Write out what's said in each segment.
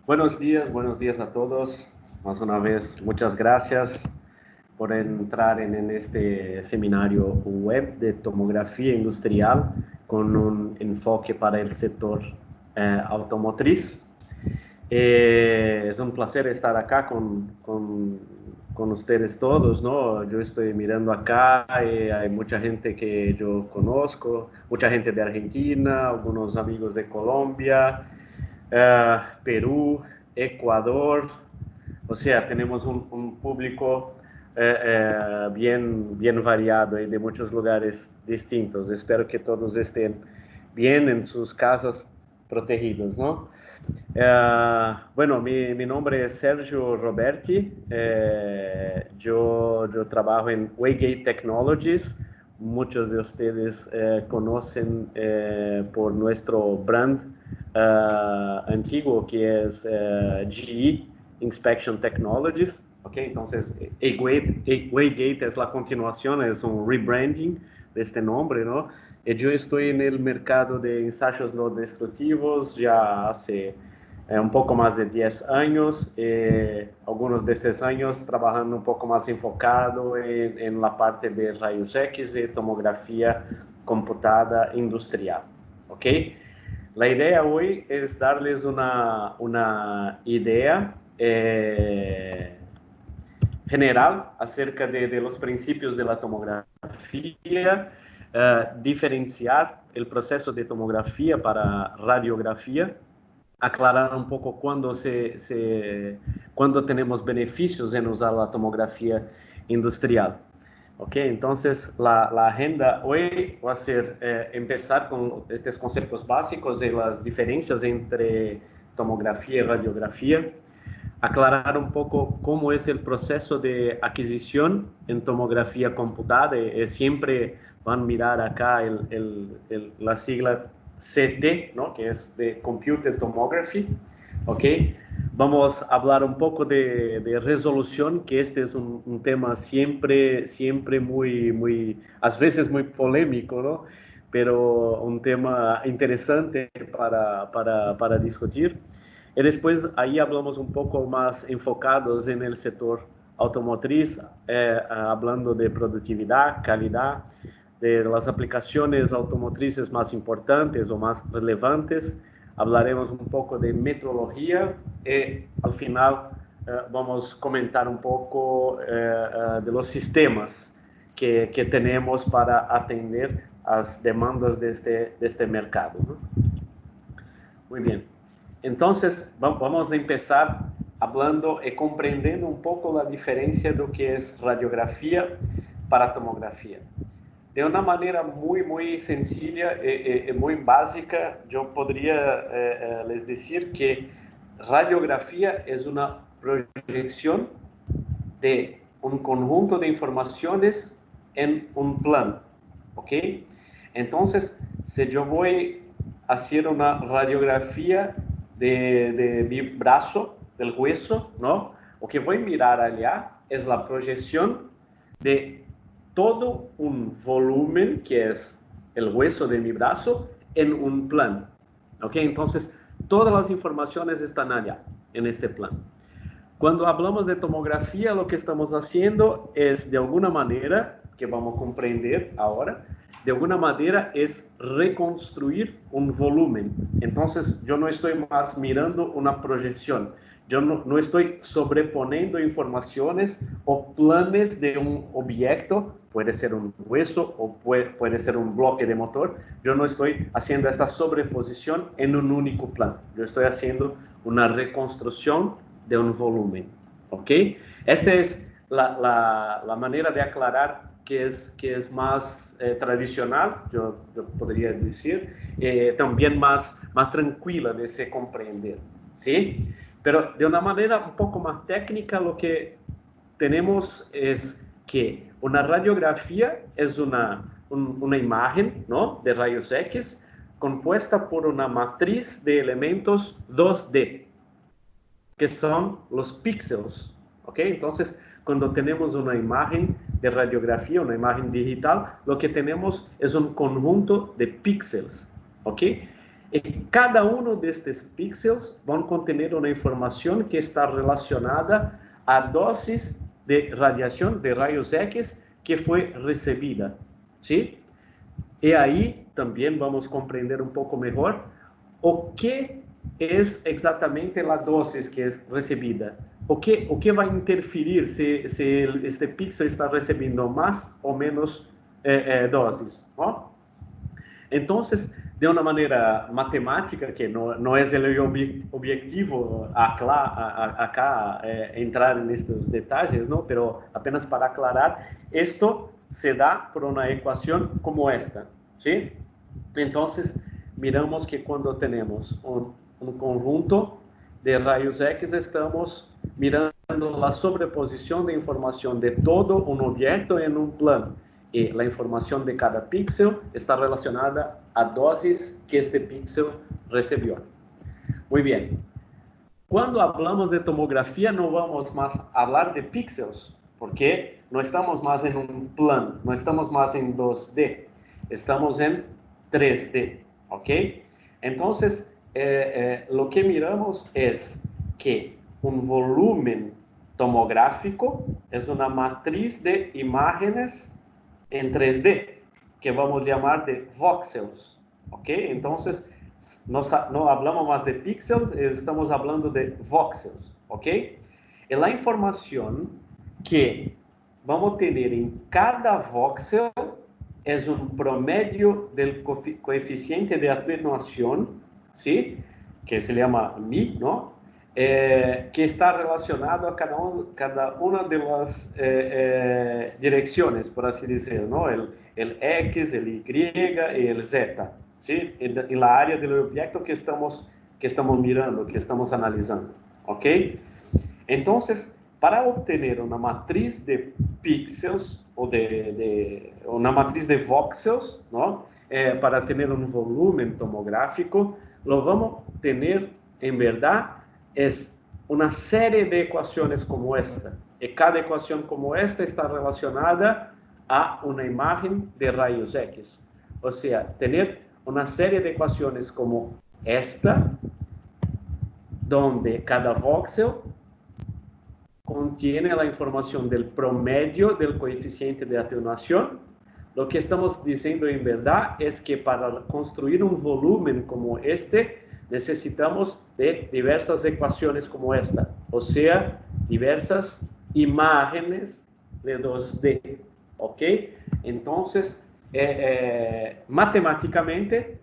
Buenos días a todos. Más una vez, muchas gracias por entrar en este seminario web de tomografía industrial con un enfoque para el sector automotriz. Es un placer estar acá con ustedes todos, ¿no? Yo estoy mirando acá, hay mucha gente que yo conozco, mucha gente de Argentina, algunos amigos de Colombia, Perú, Ecuador, o sea, tenemos un público bien variado y de muchos lugares distintos. Espero que todos estén bien en sus casas protegidos, ¿no? Bueno, mi nombre es Sergio Roberti, yo trabajo en Waygate Technologies. Muchos de ustedes conocen por nuestro brand antiguo, que es GE Inspection Technologies. Okay, entonces, Waygate es la continuación, es un rebranding de este nombre, ¿no? Yo estoy en el mercado de ensayos no destructivos ya hace un poco más de 10 años, algunos de esos años trabajando un poco más enfocado en la parte de rayos X y tomografía computada industrial. ¿Ok? La idea hoy es darles una idea general acerca de los principios de la tomografía, diferenciar el proceso de tomografía para radiografía, aclarar un poco cuando tenemos beneficios en usar la tomografía industrial. Ok, entonces la agenda hoy va a ser empezar con estos conceptos básicos de las diferencias entre tomografía y radiografía, aclarar un poco cómo es el proceso de adquisición en tomografía computada. Siempre van a mirar acá la sigla CT, ¿no? Que es de Computed Tomography. ¿Ok? Vamos a hablar un poco de resolución, que este es un tema siempre a veces muy polémico, ¿no? Pero un tema interesante para discutir. Y después ahí hablamos un poco más enfocados en el sector automotriz, hablando de productividad, calidad, de las aplicaciones automotrices más importantes o más relevantes. Hablaremos un poco de metrología y al final vamos a comentar un poco de los sistemas que tenemos para atender las demandas de este mercado, ¿no? Muy bien. Entonces, vamos a empezar hablando y comprendiendo un poco la diferencia de lo que es radiografía para tomografía. De una manera muy sencilla y muy básica, yo podría les decir que radiografía es una proyección de un conjunto de informaciones en un plano, ¿ok? Entonces, si yo voy a hacer una radiografía de mi brazo, del hueso, ¿no? Lo que voy a mirar allá es la proyección de todo un volumen que es el hueso de mi brazo en un plano, ¿ok? Entonces, todas las informaciones están allá, en este plano. Cuando hablamos de tomografía, lo que estamos haciendo es, de alguna manera, que vamos a comprender ahora, de alguna manera es reconstruir un volumen. Entonces, yo no estoy más mirando una proyección, yo no estoy sobreponiendo informaciones o planes de un objeto, puede ser un hueso o puede ser un bloque de motor, yo no estoy haciendo esta sobreposición en un único plano, yo estoy haciendo una reconstrucción de un volumen, ¿ok? Esta es la manera de aclarar que es más tradicional, yo podría decir, también más tranquila de se comprender, ¿sí? Pero de una manera un poco más técnica, lo que tenemos es que una radiografía es una imagen, ¿no?, de rayos X compuesta por una matriz de elementos 2D, que son los píxeles, ¿ok? Entonces, cuando tenemos una imagen de radiografía, una imagen digital, lo que tenemos es un conjunto de píxeles, ¿ok? E cada um destes pixels vão conter uma informação que está relacionada à doses de radiação de raios X que foi recebida, ¿sí? E aí também vamos compreender um pouco melhor o que é exatamente a dose que é recebida. O que vai interferir se este pixel está recebendo mais ou menos doses, ¿no? Então, de uma maneira matemática, que não é o objetivo acá entrar nestes detalhes, não? Pero apenas para aclarar, isto se dá por uma equação como esta, ¿sí? Então, miramos que quando temos um conjunto de raios X, estamos mirando a sobreposição de informação de todo um objeto em um plano. E a informação de cada pixel está relacionada a doses que este pixel recebeu. Muito bem. Quando falamos de tomografia, não vamos mais falar de pixels, porque não estamos mais em um plano, não estamos mais em 2D, estamos em 3D, ok? Então, o que miramos é que um volume tomográfico é uma matriz de imagens em 3D, que vamos chamar de voxels, ok? Então, não falamos mais de pixels, estamos falando de voxels, ok? E a informação que vamos ter em cada voxel é um promédio do coeficiente de atenuação, ¿sí? Que se chama Mi, ¿no? Que está relacionado a cada uma das direções, por assim dizer, ¿no? El X, el Y e el Z, ¿sí? En la área do objeto que estamos mirando, que estamos analisando, ¿ok? Então, para obter uma matriz de pixels ou uma matriz de voxels, ¿no? Para ter um volume tomográfico, lo vamos ter, em verdade, é uma série de equações como esta. E cada equação como esta está relacionada a uma imagem de raios X. Ou seja, ter uma série de equações como esta, onde cada voxel contém a informação do promédio do coeficiente de atenuação. O que estamos dizendo em verdade é que para construir um volume como este, necessitamos de diversas equações como esta, ou seja, diversas imagens de 2D, ok? Então, matematicamente,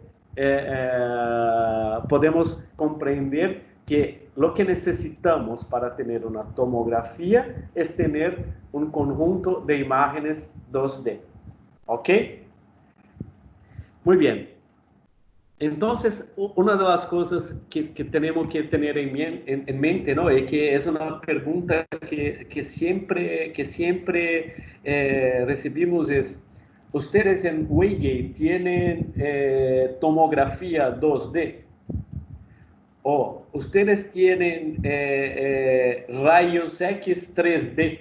podemos compreender que o que necessitamos para ter uma tomografia é ter um conjunto de imagens 2D, ok? Muito bem. Então, uma das coisas que temos que ter em mente, ¿no? É que é uma pergunta que sempre recebemos é: ¿ustedes en Waygate tienen tomografía 2D? ¿O ustedes tienen rayos X 3D?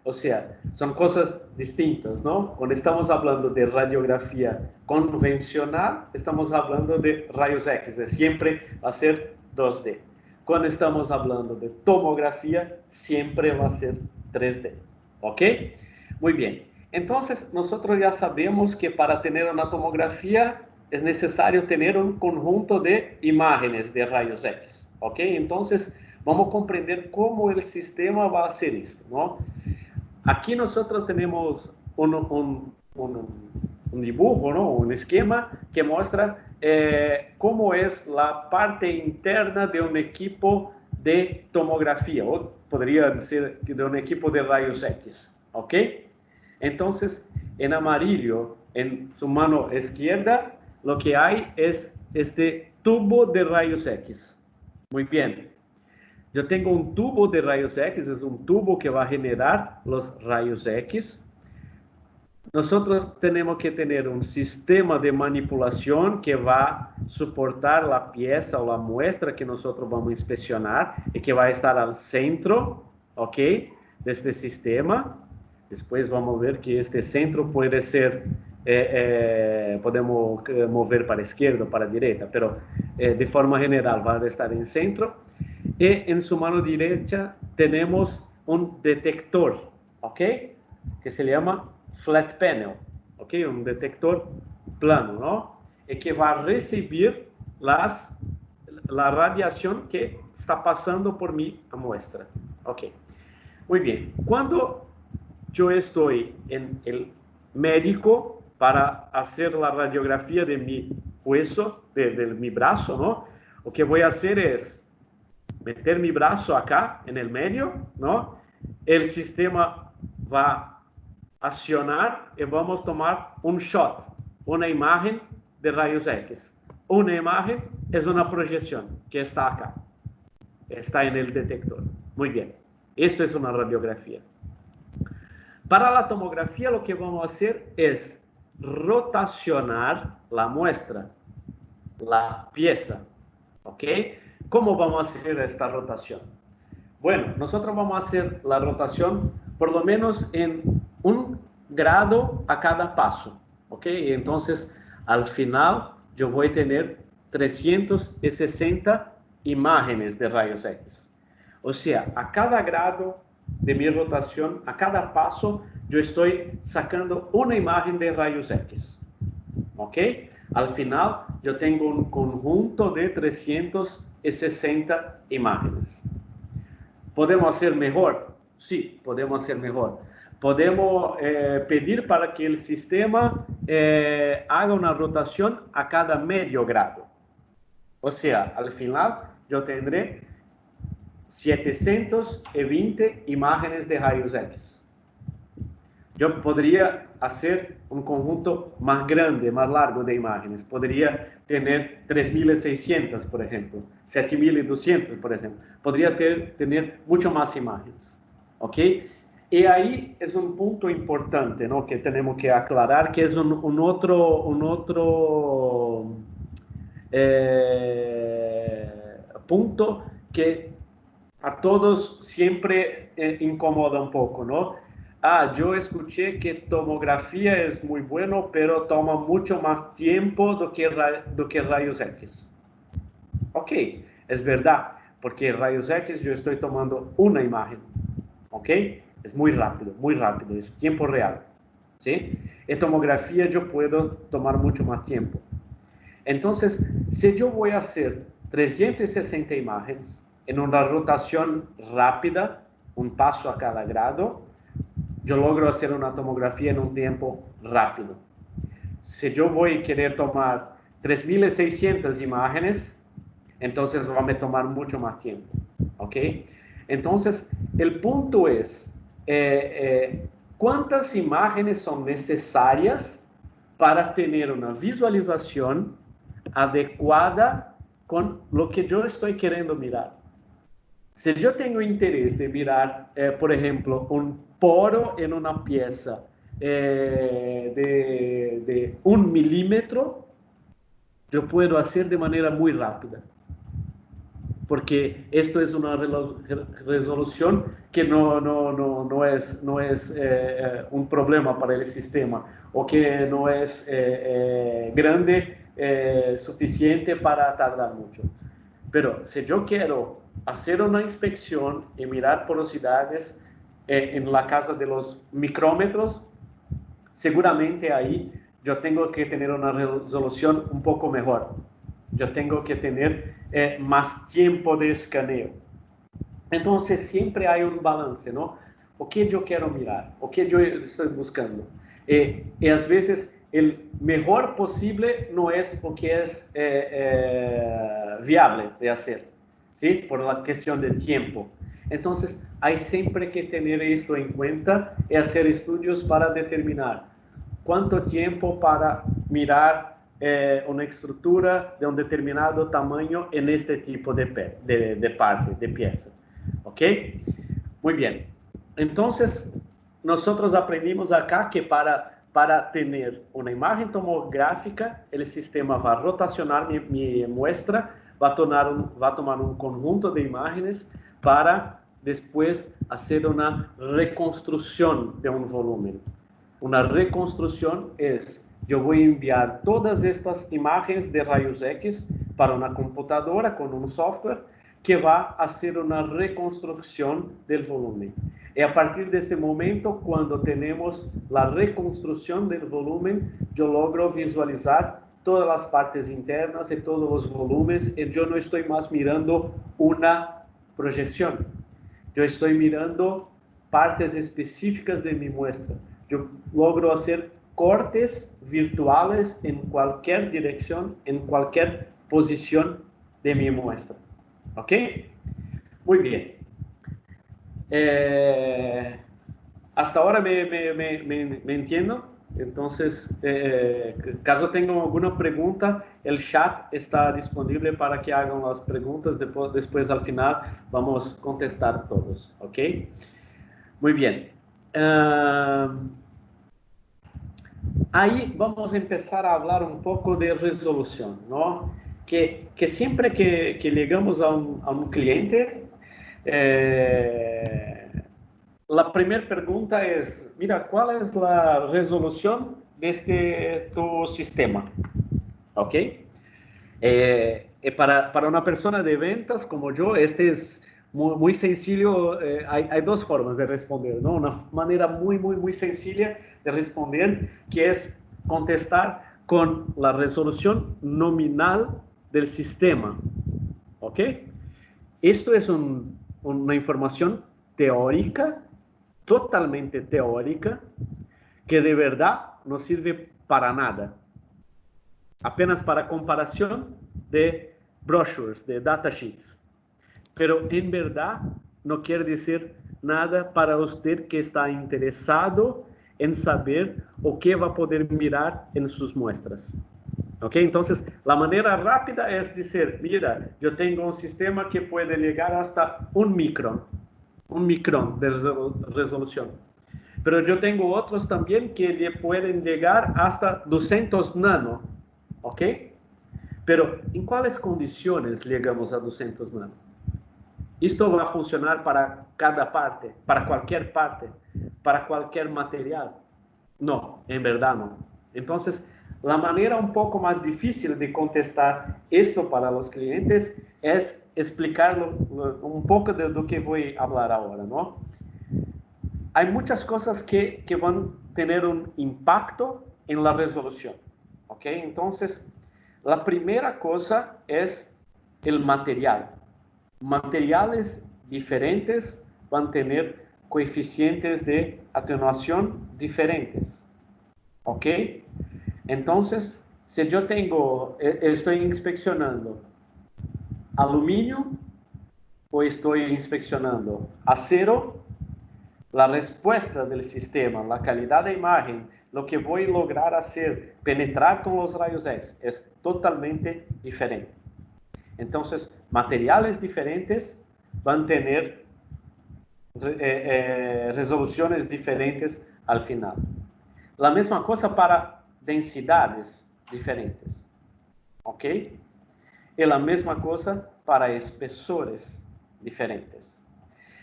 O sea, son cosas distintas, ¿no? Cuando estamos hablando de radiografía convencional, estamos hablando de rayos X, siempre va a ser 2D. Cuando estamos hablando de tomografía, siempre va a ser 3D, ¿ok? Muy bien. Entonces, nosotros ya sabemos que para tener una tomografía es necesario tener un conjunto de imágenes de rayos X, ¿ok? Entonces, vamos a comprender cómo el sistema va a hacer esto, ¿no? Aquí nosotros tenemos un dibujo, ¿no? Un esquema que muestra cómo es la parte interna de un equipo de tomografía, o podría decir de un equipo de rayos X, ¿ok? Entonces, en amarillo, en su mano izquierda, lo que hay es este tubo de rayos X. Muy bien. Yo tengo un tubo de rayos X, es un tubo que va a generar los rayos X. Nosotros tenemos que tener un sistema de manipulación que va a soportar la pieza o la muestra que nosotros vamos a inspeccionar y que va a estar al centro, ¿ok? De este sistema. Después vamos a ver que este centro puede ser podemos mover para a esquerda ou para a direita, pero de forma general vai estar em centro. E em sua mão direita temos um detector, ok? Que se chama flat panel, ok? Um detector plano, não? E que vai receber a radiação que está passando por minha amostra, ok? Muito bem. Quando eu estou em el médico para fazer a radiografia de mi hueso, de mi braço, não? O que vou fazer é meter mi braço acá en el medio, ¿no? El sistema va a accionar y vamos a tomar un shot, una imagen de rayos X. Una imagen es una proyección que está acá, está en el detector. Muy bien, esto es una radiografía. Para la tomografía lo que vamos a hacer es rotacionar la muestra, la pieza, ¿ok? ¿Cómo vamos a hacer esta rotación? Bueno, nosotros vamos a hacer la rotación por lo menos en 1 grado a cada paso, ¿ok? Entonces, al final, yo voy a tener 360 imágenes de rayos X. O sea, a cada grado de mi rotación, a cada paso, yo estoy sacando una imagen de rayos X, ¿ok? Al final, yo tengo un conjunto de 360 imágenes. ¿Podemos hacer mejor? Sí, podemos hacer mejor. Podemos pedir para que el sistema haga una rotación a cada medio grado. O sea, al final yo tendré 720 imágenes de rayos X. Yo podría hacer un conjunto más grande, más largo de imágenes. Podría tener 3.600, por ejemplo, 7.200, por ejemplo. Podría tener mucho más imágenes, ¿ok? Y ahí es un punto importante, ¿no? Que tenemos que aclarar, que es un otro punto que a todos siempre incomoda un poco, ¿no? Yo escuché que tomografía es muy bueno, pero toma mucho más tiempo do que rayos X. Ok, es verdad, porque rayos X yo estoy tomando una imagen, ok, es muy rápido, es tiempo real, ¿sí? En tomografía yo puedo tomar mucho más tiempo. Entonces, si yo voy a hacer 360 imágenes en una rotación rápida, un paso a cada grado, yo logro hacer una tomografía en un tiempo rápido. Si yo voy a querer tomar 3.600 imágenes, entonces va a tomar mucho más tiempo, ¿ok? Entonces, el punto es, ¿cuántas imágenes son necesarias para tener una visualización adecuada con lo que yo estoy queriendo mirar? Si yo tengo interés de mirar, por ejemplo, un poro en una pieza de 1 milímetro, yo puedo hacer de manera muy rápida. Porque esto es una resolución que no es un problema para el sistema, o que no es grande suficiente para tardar mucho. Pero si yo quiero hacer una inspección y mirar porosidades en la casa de los micrómetros, seguramente ahí yo tengo que tener una resolución un poco mejor. Yo tengo que tener más tiempo de escaneo. Entonces siempre hay un balance, ¿no? O que yo quiero mirar, o que yo estoy buscando. Y a veces el mejor posible no es o que es viable de hacer, ¿sí? Por la cuestión del tiempo. Entonces hay siempre que tener esto en cuenta y hacer estudios para determinar cuánto tiempo para mirar una estructura de un determinado tamaño en este tipo de parte, de pieza. ¿Ok? Muy bien. Entonces, nosotros aprendimos acá que para tener una imagen tomográfica, el sistema va a rotacionar mi muestra, va a tomar un conjunto de imágenes para después hacer una reconstrucción de un volumen. Una reconstrucción es yo voy a enviar todas estas imágenes de rayos X para una computadora con un software que va a hacer una reconstrucción del volumen. Y a partir de este momento, cuando tenemos la reconstrucción del volumen, yo logro visualizar todas las partes internas y todos los volúmenes, y yo no estoy más mirando una proyección. Yo estoy mirando partes específicas de mi muestra. Yo logro hacer cortes virtuales en cualquier dirección, en cualquier posición de mi muestra. ¿Ok? Muy bien. Hasta ahora me entiendo. Entonces, caso tengan alguna pregunta, el chat está disponible para que hagan las preguntas. Después al final, vamos a contestar todos. ¿Ok? Muy bien. Aí vamos empezar a hablar un poco de resolución, ¿no? Que siempre que llegamos a un cliente, la primera pregunta es, mira, ¿cuál es la resolución de tu sistema? ¿Ok? Para una persona de ventas como yo, este es muy sencillo. Hay dos formas de responder, ¿no? Una manera muy sencilla de responder, que es contestar con la resolución nominal del sistema. ¿Ok? Esto es una información teórica, totalmente teórica, que de verdad no sirve para nada. Apenas para comparación de brochures, de datasheets. Pero en verdad no quiere decir nada para usted que está interesado en saber o que va a poder mirar en sus muestras. ¿Ok? Entonces, la manera rápida es decir, mira, yo tengo un sistema que puede llegar hasta un micrón de resolución. Pero yo tengo otros también que le pueden llegar hasta 200 nano. ¿Ok? Pero, ¿en cuáles condiciones llegamos a 200 nano? Esto va a funcionar para cada parte, para cualquier parte, para cualquier material. No, en verdad no. Entonces, la manera un poco más difícil de contestar esto para los clientes es explicarlo un poco de lo que voy a hablar ahora, ¿no? Hay muchas cosas que van a tener un impacto en la resolución, ¿ok? Entonces, la primera cosa es el material. Materiales diferentes van a tener coeficientes de atenuación diferentes, ¿ok? Entonces, si yo estoy inspeccionando aluminio o estoy inspeccionando acero, la respuesta del sistema, la calidad de imagen, lo que voy a lograr hacer, penetrar con los rayos X, es totalmente diferente. Entonces, materiales diferentes van a tener resoluciones diferentes al final. La misma cosa para densidades diferentes, ¿ok? Y la misma cosa para espesores diferentes.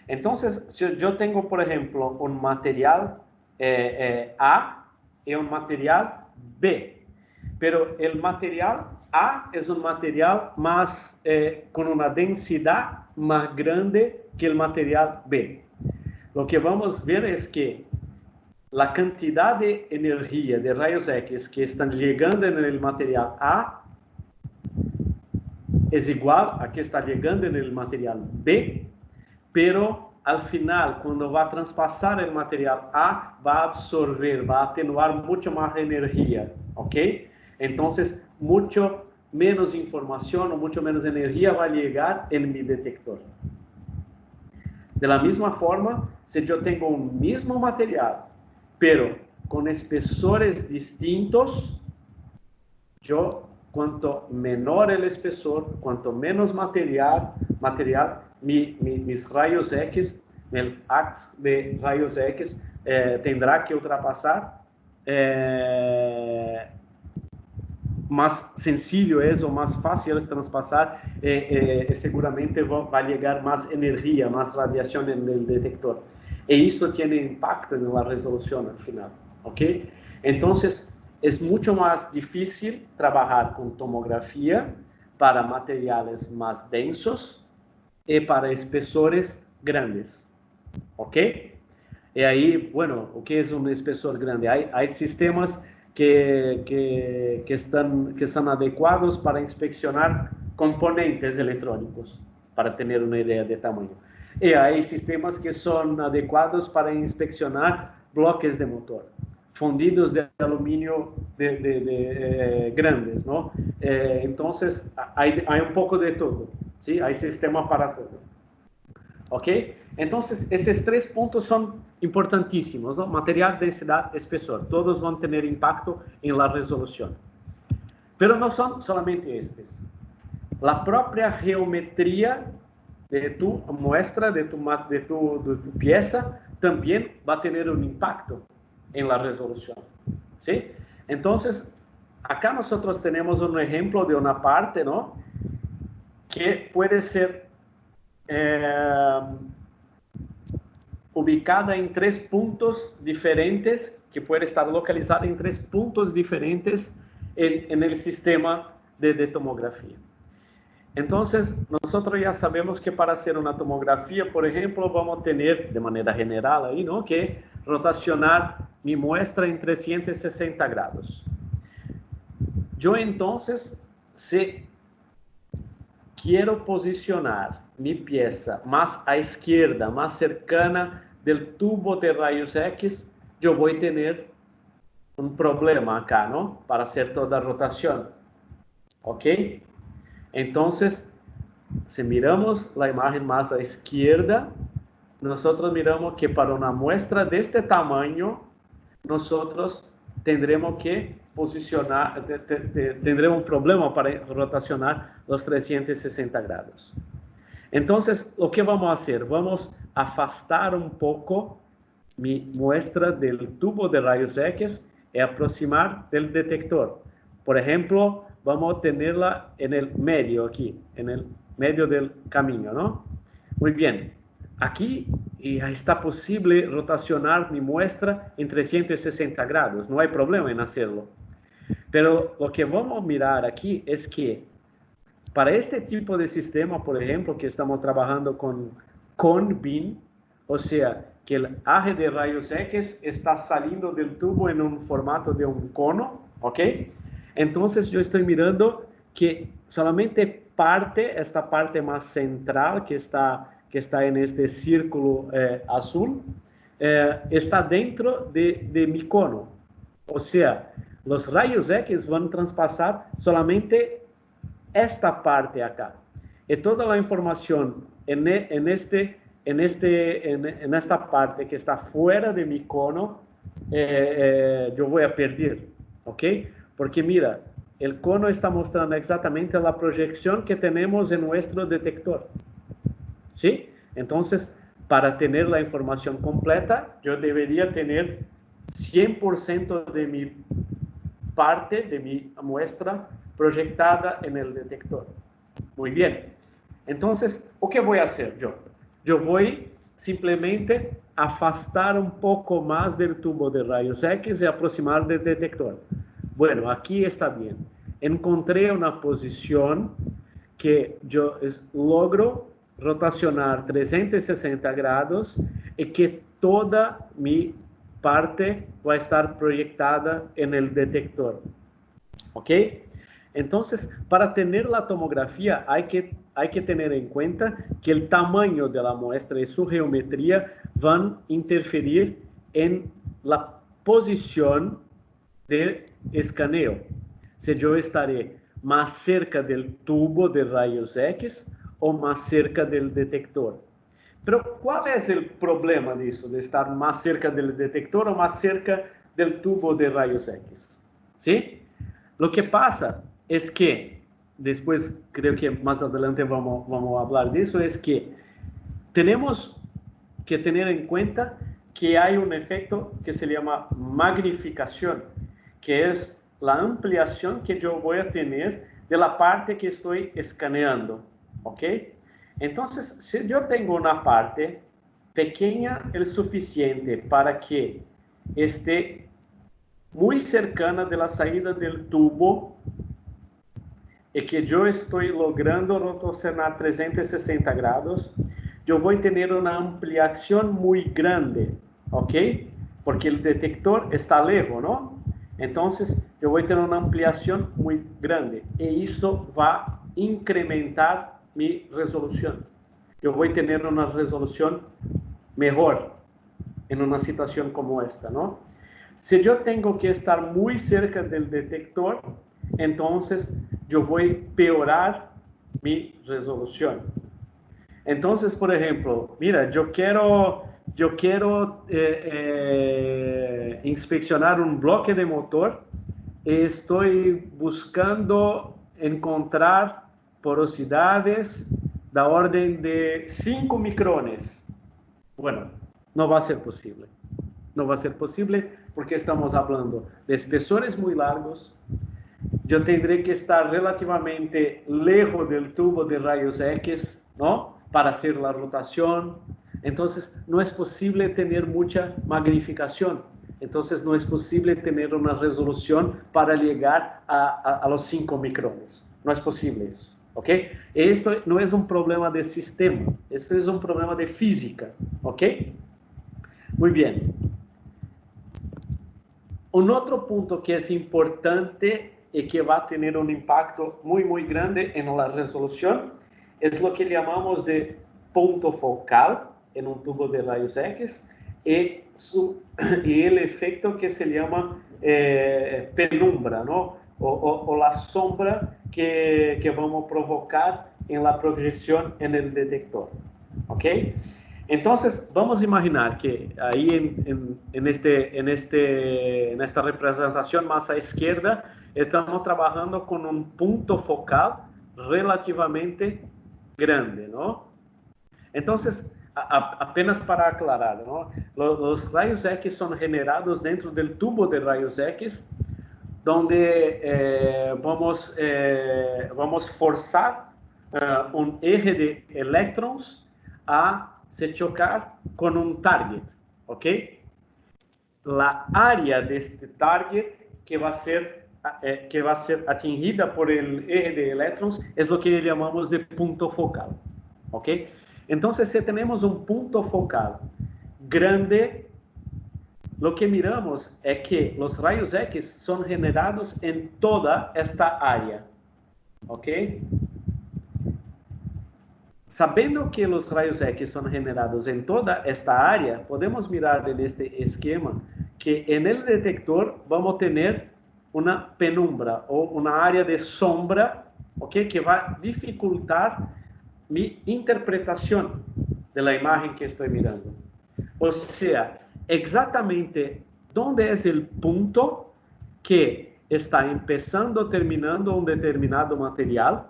Entonces, si yo tengo, por ejemplo, un material A y un material B, pero el material A es un material más, con una densidad más grande que el material B. Lo que vamos a ver es que la cantidad de energía de rayos X que están llegando en el material A es igual a que está llegando en el material B, pero al final, cuando va a traspasar el material A, va a absorber, va a atenuar mucho más energía, ¿ok? Entonces, mucho menos información o mucho menos energía va a llegar en mi detector. De la misma forma, si yo tengo un mismo material, pero con espesores distintos, cuanto menor el espesor, cuanto menos material, mis rayos X, el ax de rayos X tendrá que ultrapasar. Más sencillo es o más fácil es traspasar, seguramente va a llegar más energía, más radiación en el detector. Y esto tiene impacto en la resolución al final, ¿ok? Entonces, es mucho más difícil trabajar con tomografía para materiales más densos y para espesores grandes, ¿ok? Y ahí, bueno, ¿qué es un espesor grande? Hay sistemas que están adecuados para inspeccionar componentes electrónicos, para tener una idea de tamaño. Y hay sistemas que son adecuados para inspeccionar bloques de motor, fundidos de aluminio grandes, ¿no? Entonces, hay un poco de todo, ¿sí? Hay sistema para todo. ¿Ok? Entonces, esos 3 puntos son importantísimos, ¿no? Material, densidad, espesor. Todos van a tener impacto en la resolución. Pero no son solamente estos. La propia geometría de tu muestra, de tu pieza, también va a tener un impacto en la resolución, ¿sí? Entonces, acá nosotros tenemos un ejemplo de una parte, ¿no? Que puede ser ubicada en 3 puntos diferentes, que puede estar localizada en 3 puntos diferentes en el sistema de tomografía. Entonces, nosotros ya sabemos que para hacer una tomografía, por ejemplo, vamos a tener, de manera general ahí, ¿no?, que rotacionar mi muestra en 360 grados. Yo entonces, si quiero posicionar mi pieza más a izquierda, más cercana del tubo de rayos X, yo voy a tener un problema acá, ¿no?, para hacer toda la rotación. ¿Ok? Entonces, si miramos la imagen más a izquierda, nosotros miramos que para una muestra de este tamaño, nosotros tendremos que posicionar, tendremos un problema para rotacionar los 360 grados. Entonces, lo que vamos a hacer? Vamos a afastar un poco mi muestra del tubo de rayos X y aproximar del detector. Por ejemplo, vamos a tenerla en el medio aquí, en el medio del camino, ¿no? Muy bien. Aquí ya está posible rotacionar mi muestra en 360 grados. No hay problema en hacerlo. Pero lo que vamos a mirar aquí es que para este tipo de sistema, por ejemplo, que estamos trabajando con BIM, o sea, que el aje de rayos X está saliendo del tubo en un formato de un cono, ¿ok? Entonces yo estoy mirando que solamente esta parte más central que está en este círculo azul, está dentro de mi cono. O sea, los rayos X van a traspasar solamente esta parte acá. Y toda la información en esta parte que está fuera de mi cono, yo voy a perder, ¿ok? Porque mira, el cono está mostrando exactamente la proyección que tenemos en nuestro detector, ¿sí? Entonces, para tener la información completa, yo debería tener 100% de mi parte, de mi muestra, proyectada en el detector. Muy bien. Entonces, ¿qué voy a hacer yo? Yo voy simplemente a afastar un poco más del tubo de rayos X y aproximar del detector. Bueno, aquí está bien. Encontré una posición que yo logro rotacionar 360 grados y que toda mi parte va a estar proyectada en el detector. ¿Ok? Entonces, para tener la tomografía hay que tener en cuenta que el tamaño de la muestra y su geometría van a interferir en la posición del escaneo. Si yo estaré más cerca del tubo de rayos X o más cerca del detector. Pero ¿cuál es el problema de eso, de estar más cerca del detector o más cerca del tubo de rayos X? ¿Sí? Lo que pasa es que, después creo que más adelante vamos a hablar de eso, es que tenemos que tener en cuenta que hay un efecto que se llama magnificación, que es la ampliación que yo voy a tener de la parte que estoy escaneando, ¿ok? Entonces, si yo tengo una parte pequeña el suficiente para que esté muy cercana de la salida del tubo y que yo estoy logrando rotacionar 360 grados, yo voy a tener una ampliación muy grande, ¿ok? Porque el detector está lejos, ¿no? Entonces, yo voy a tener una ampliación muy grande y eso va a incrementar mi resolución. Yo voy a tener una resolución mejor en una situación como esta, ¿no? Si yo tengo que estar muy cerca del detector, entonces yo voy a peorar mi resolución. Entonces, por ejemplo, mira, yo quiero inspeccionar un bloque de motor y estoy buscando encontrar porosidades da orden de 5 micrones. Bueno, no va a ser posible. No va a ser posible porque estamos hablando de espesores muy largos. Yo tendré que estar relativamente lejos del tubo de rayos X, ¿no? Para hacer la rotación. Entonces, no es posible tener mucha magnificación. Entonces, no es posible tener una resolución para llegar a los 5 micrones. No es posible eso. ¿Ok? Esto no es un problema de sistema. Esto es un problema de física. ¿Ok? Muy bien. Un otro punto que es importante y que va a tener un impacto muy, muy grande en la resolución es lo que llamamos de punto focal en un tubo de rayos X y el efecto que se llama penumbra, ¿no? O la sombra que vamos a provocar en la proyección en el detector. ¿Ok? Entonces, vamos a imaginar que ahí en esta representación más a izquierda, estamos trabajando con un punto focal relativamente grande, ¿no? Entonces, apenas para aclarar, ¿no? Los rayos X son generados dentro del tubo de rayos X, donde vamos forzar un eje de eléctrons a se chocar con un target, ¿ok? La área de este target que va a ser atingida por el eje de eléctrons es lo que llamamos de punto focal, ¿ok? Entonces, si tenemos un punto focal grande, lo que miramos es que los rayos X son generados en toda esta área, ¿ok? Sabendo que los rayos X son generados en toda esta área, podemos mirar en este esquema que en el detector vamos a tener una penumbra o una área de sombra, ¿ok? Que va a dificultar mi interpretación de la imagen que estoy mirando. O sea, exactamente dónde es el punto que está empezando o terminando un determinado material,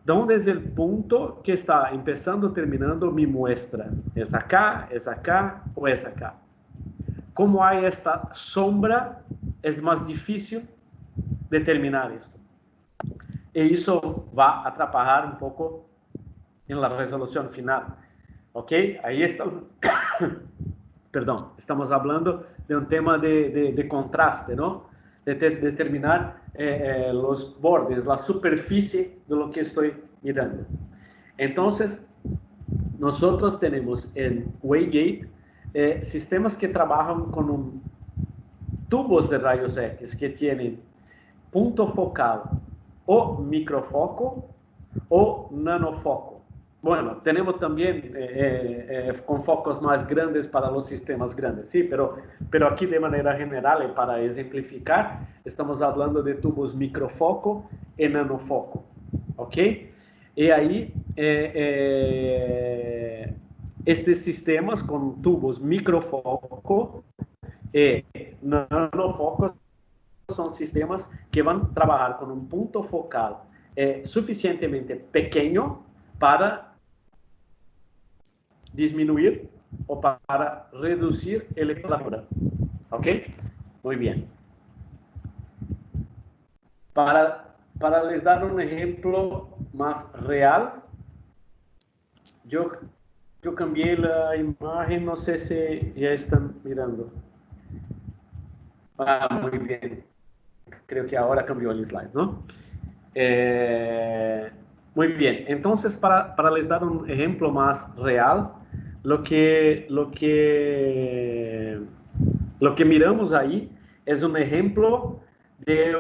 dónde es el punto que está empezando o terminando mi muestra. ¿Es acá o es acá? Como hay esta sombra, es más difícil determinar esto. Y eso va a atrapalhar un poco en la resolución final. ¿Ok? Ahí está. Perdón, estamos hablando de un tema de contraste, ¿no? De determinar los bordes, la superficie de lo que estoy mirando. Entonces, nosotros tenemos en Waygate sistemas que trabajan con tubos de rayos X que tienen punto focal o microfoco o nanofoco. Bueno, tenemos también con focos más grandes para los sistemas grandes, sí, pero aquí de manera general y para ejemplificar, estamos hablando de tubos microfoco y nanofoco, ¿ok? Y ahí, estos sistemas con tubos microfoco y nanofocos son sistemas que van a trabajar con un punto focal suficientemente pequeño para disminuir o para reducir el lectura. ¿Ok? Muy bien. Para les dar un ejemplo más real, yo cambié la imagen, no sé si ya están mirando. Ah, muy bien. Creo que ahora cambió el slide, ¿no? Muy bien. Entonces, para les dar un ejemplo más real, lo que miramos ahí es un ejemplo de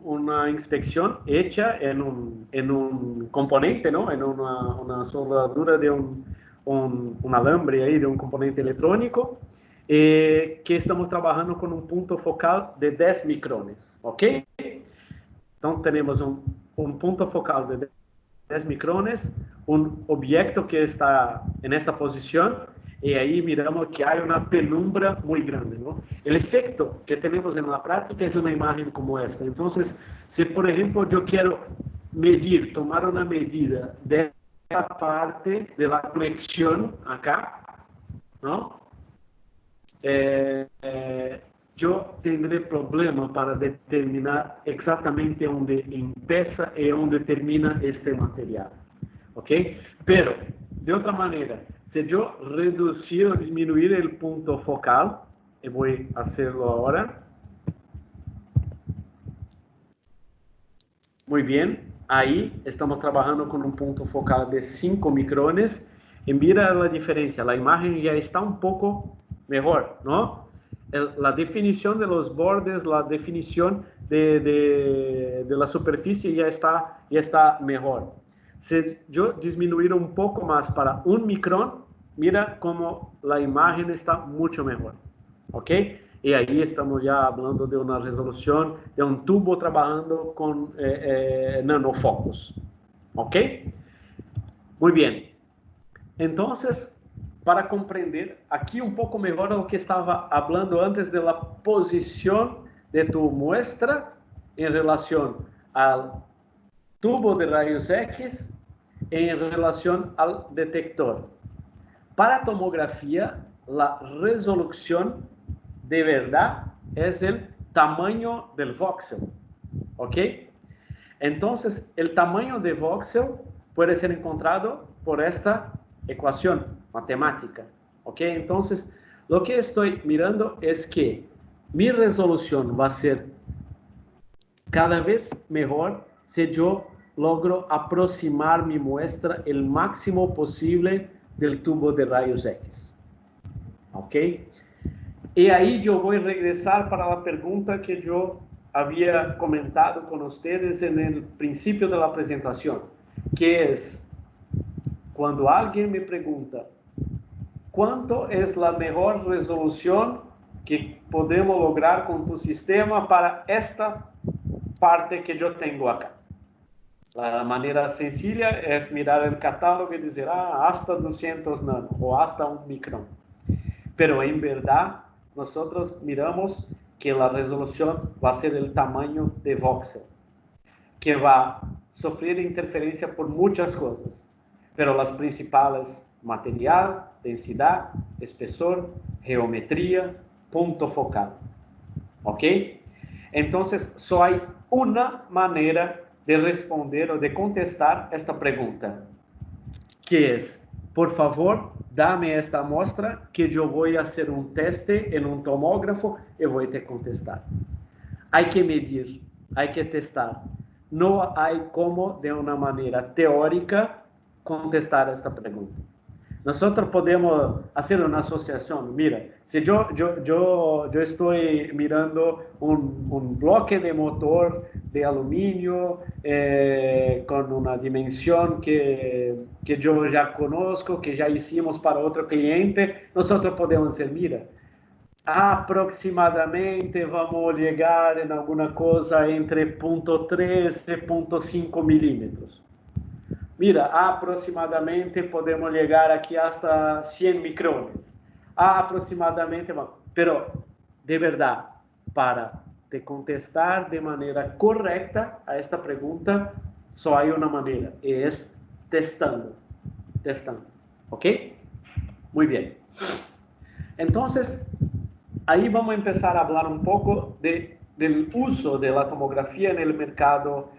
una inspección hecha en un componente, ¿no? En una soldadura de un alambre ahí, de un componente electrónico, que estamos trabajando con un punto focal de 10 micrones, ¿ok? Entonces tenemos un punto focal de 10 micrones, un objeto que está en esta posición, y ahí miramos que hay una penumbra muy grande, ¿no? El efecto que tenemos en la práctica es una imagen como esta. Entonces, si por ejemplo yo quiero medir, tomar una medida de esta parte de la conexión acá, ¿no? Yo tendré problema para determinar exactamente dónde empieza y dónde termina este material. ¿Ok? Pero, de otra manera, si yo reducir o disminuir el punto focal, y voy a hacerlo ahora. Muy bien, ahí estamos trabajando con un punto focal de 5 micrones. Y mira la diferencia, la imagen ya está un poco mejor, ¿no? La definición de los bordes, la definición de la superficie ya está mejor. Si yo disminuir un poco más para 1 micrón, mira cómo la imagen está mucho mejor, ¿ok? Y ahí estamos ya hablando de una resolución de un tubo trabajando con nanofocos, ¿ok? Muy bien. Entonces, para comprender aquí un poco mejor lo que estaba hablando antes de la posición de tu muestra en relación al tubo de rayos X en relación al detector. Para tomografía, la resolución de verdad es el tamaño del voxel, ¿ok? Entonces, el tamaño de voxel puede ser encontrado por esta ecuación matemática, ¿ok? Entonces, lo que estoy mirando es que mi resolución va a ser cada vez mejor si yo logro aproximar mi muestra el máximo posible del tubo de rayos X, ¿ok? Y ahí yo voy a regresar para la pregunta que yo había comentado con ustedes en el principio de la presentación, que es cuando alguien me pregunta cuánto es la mejor resolución que podemos lograr con tu sistema para esta parte que yo tengo acá. La manera sencilla es mirar el catálogo y decir, hasta 200 nano o hasta 1 micrón. Pero en verdad, nosotros miramos que la resolución va a ser el tamaño de voxel, que va a sufrir interferencia por muchas cosas, pero las principales, material, densidad, espesor, geometría, punto focal. ¿Ok? Entonces, só hay una manera de responder o de contestar esta pregunta, que es, por favor, dame esta muestra que yo voy a hacer un teste en un tomógrafo y voy a te contestar. Hay que medir, hay que testar. No hay como, de una manera teórica, contestar esta pregunta. Nosotros podemos hacer una asociación. Mira, si yo estoy mirando un bloque de motor de aluminio con una dimensión que yo ya conozco, que ya hicimos para otro cliente, nosotros podemos decir, mira, aproximadamente vamos llegar en alguna cosa entre 0.3 y 0.5 milímetros. Mira, aproximadamente podemos llegar aquí hasta 100 micrones. Aproximadamente, pero de verdad, para te contestar de manera correcta a esta pregunta, solo hay una manera, es testando. Testando. ¿Ok? Muy bien. Entonces, ahí vamos a empezar a hablar un poco del uso de la tomografía en el mercado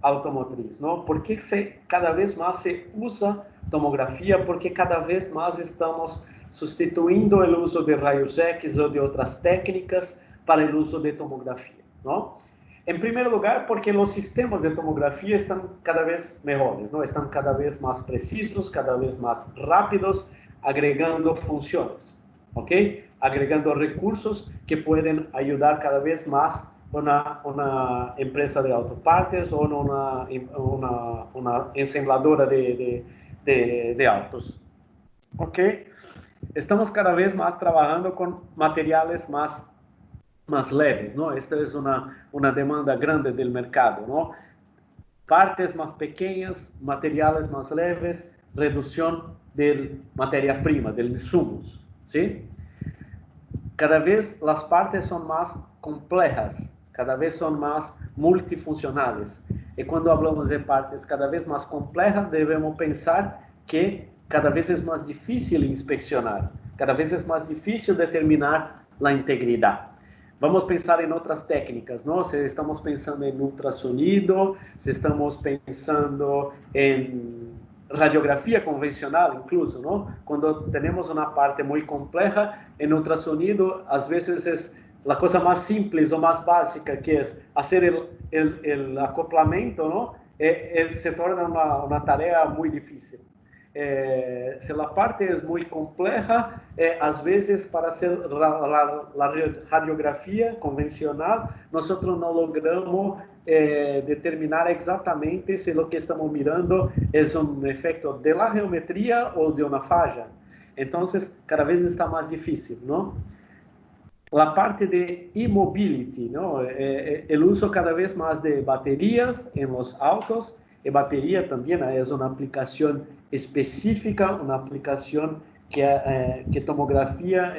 automotriz, ¿no? ¿Por qué cada vez más se usa tomografía? Porque cada vez más estamos sustituindo o uso de raios X ou de outras técnicas para o uso de tomografia, não? Em primeiro lugar, porque os sistemas de tomografia estão cada vez melhores, não? Estão cada vez mais precisos, cada vez mais rápidos, agregando funções, ok? Agregando recursos que podem ajudar cada vez mais uma empresa de autopartes ou uma ensambladora de autos, ok? Estamos cada vez mais trabalhando com materiais mais leves, não? Esta é uma demanda grande do mercado, não? Partes mais pequenas, materiais mais leves, redução de matéria-prima, de insumos, ¿sí? Cada vez as partes são mais complejas, cada vez são mais multifuncionais. E quando falamos de partes cada vez mais complejas, devemos pensar que cada vez é mais difícil inspecionar, cada vez é mais difícil determinar a integridade. Vamos pensar em outras técnicas, não? Se estamos pensando em ultrassonido, se estamos pensando em radiografia convencional, incluso, não? Quando temos uma parte muito complexa, em ultrassonido, às vezes é a coisa mais simples ou mais básica, que é fazer o acoplamento, não? Se torna uma tarefa muito difícil. Se a parte é muito complexa, às vezes, para ser a radiografia convencional, nós não logramos determinar exatamente se o que estamos mirando é um efeito de la geometria ou de uma falla. Então, cada vez está mais difícil, não? A parte de e-mobility, não? O uso cada vez mais de baterias em los autos, e bateria também é uma aplicação específica, uma aplicação que tomografia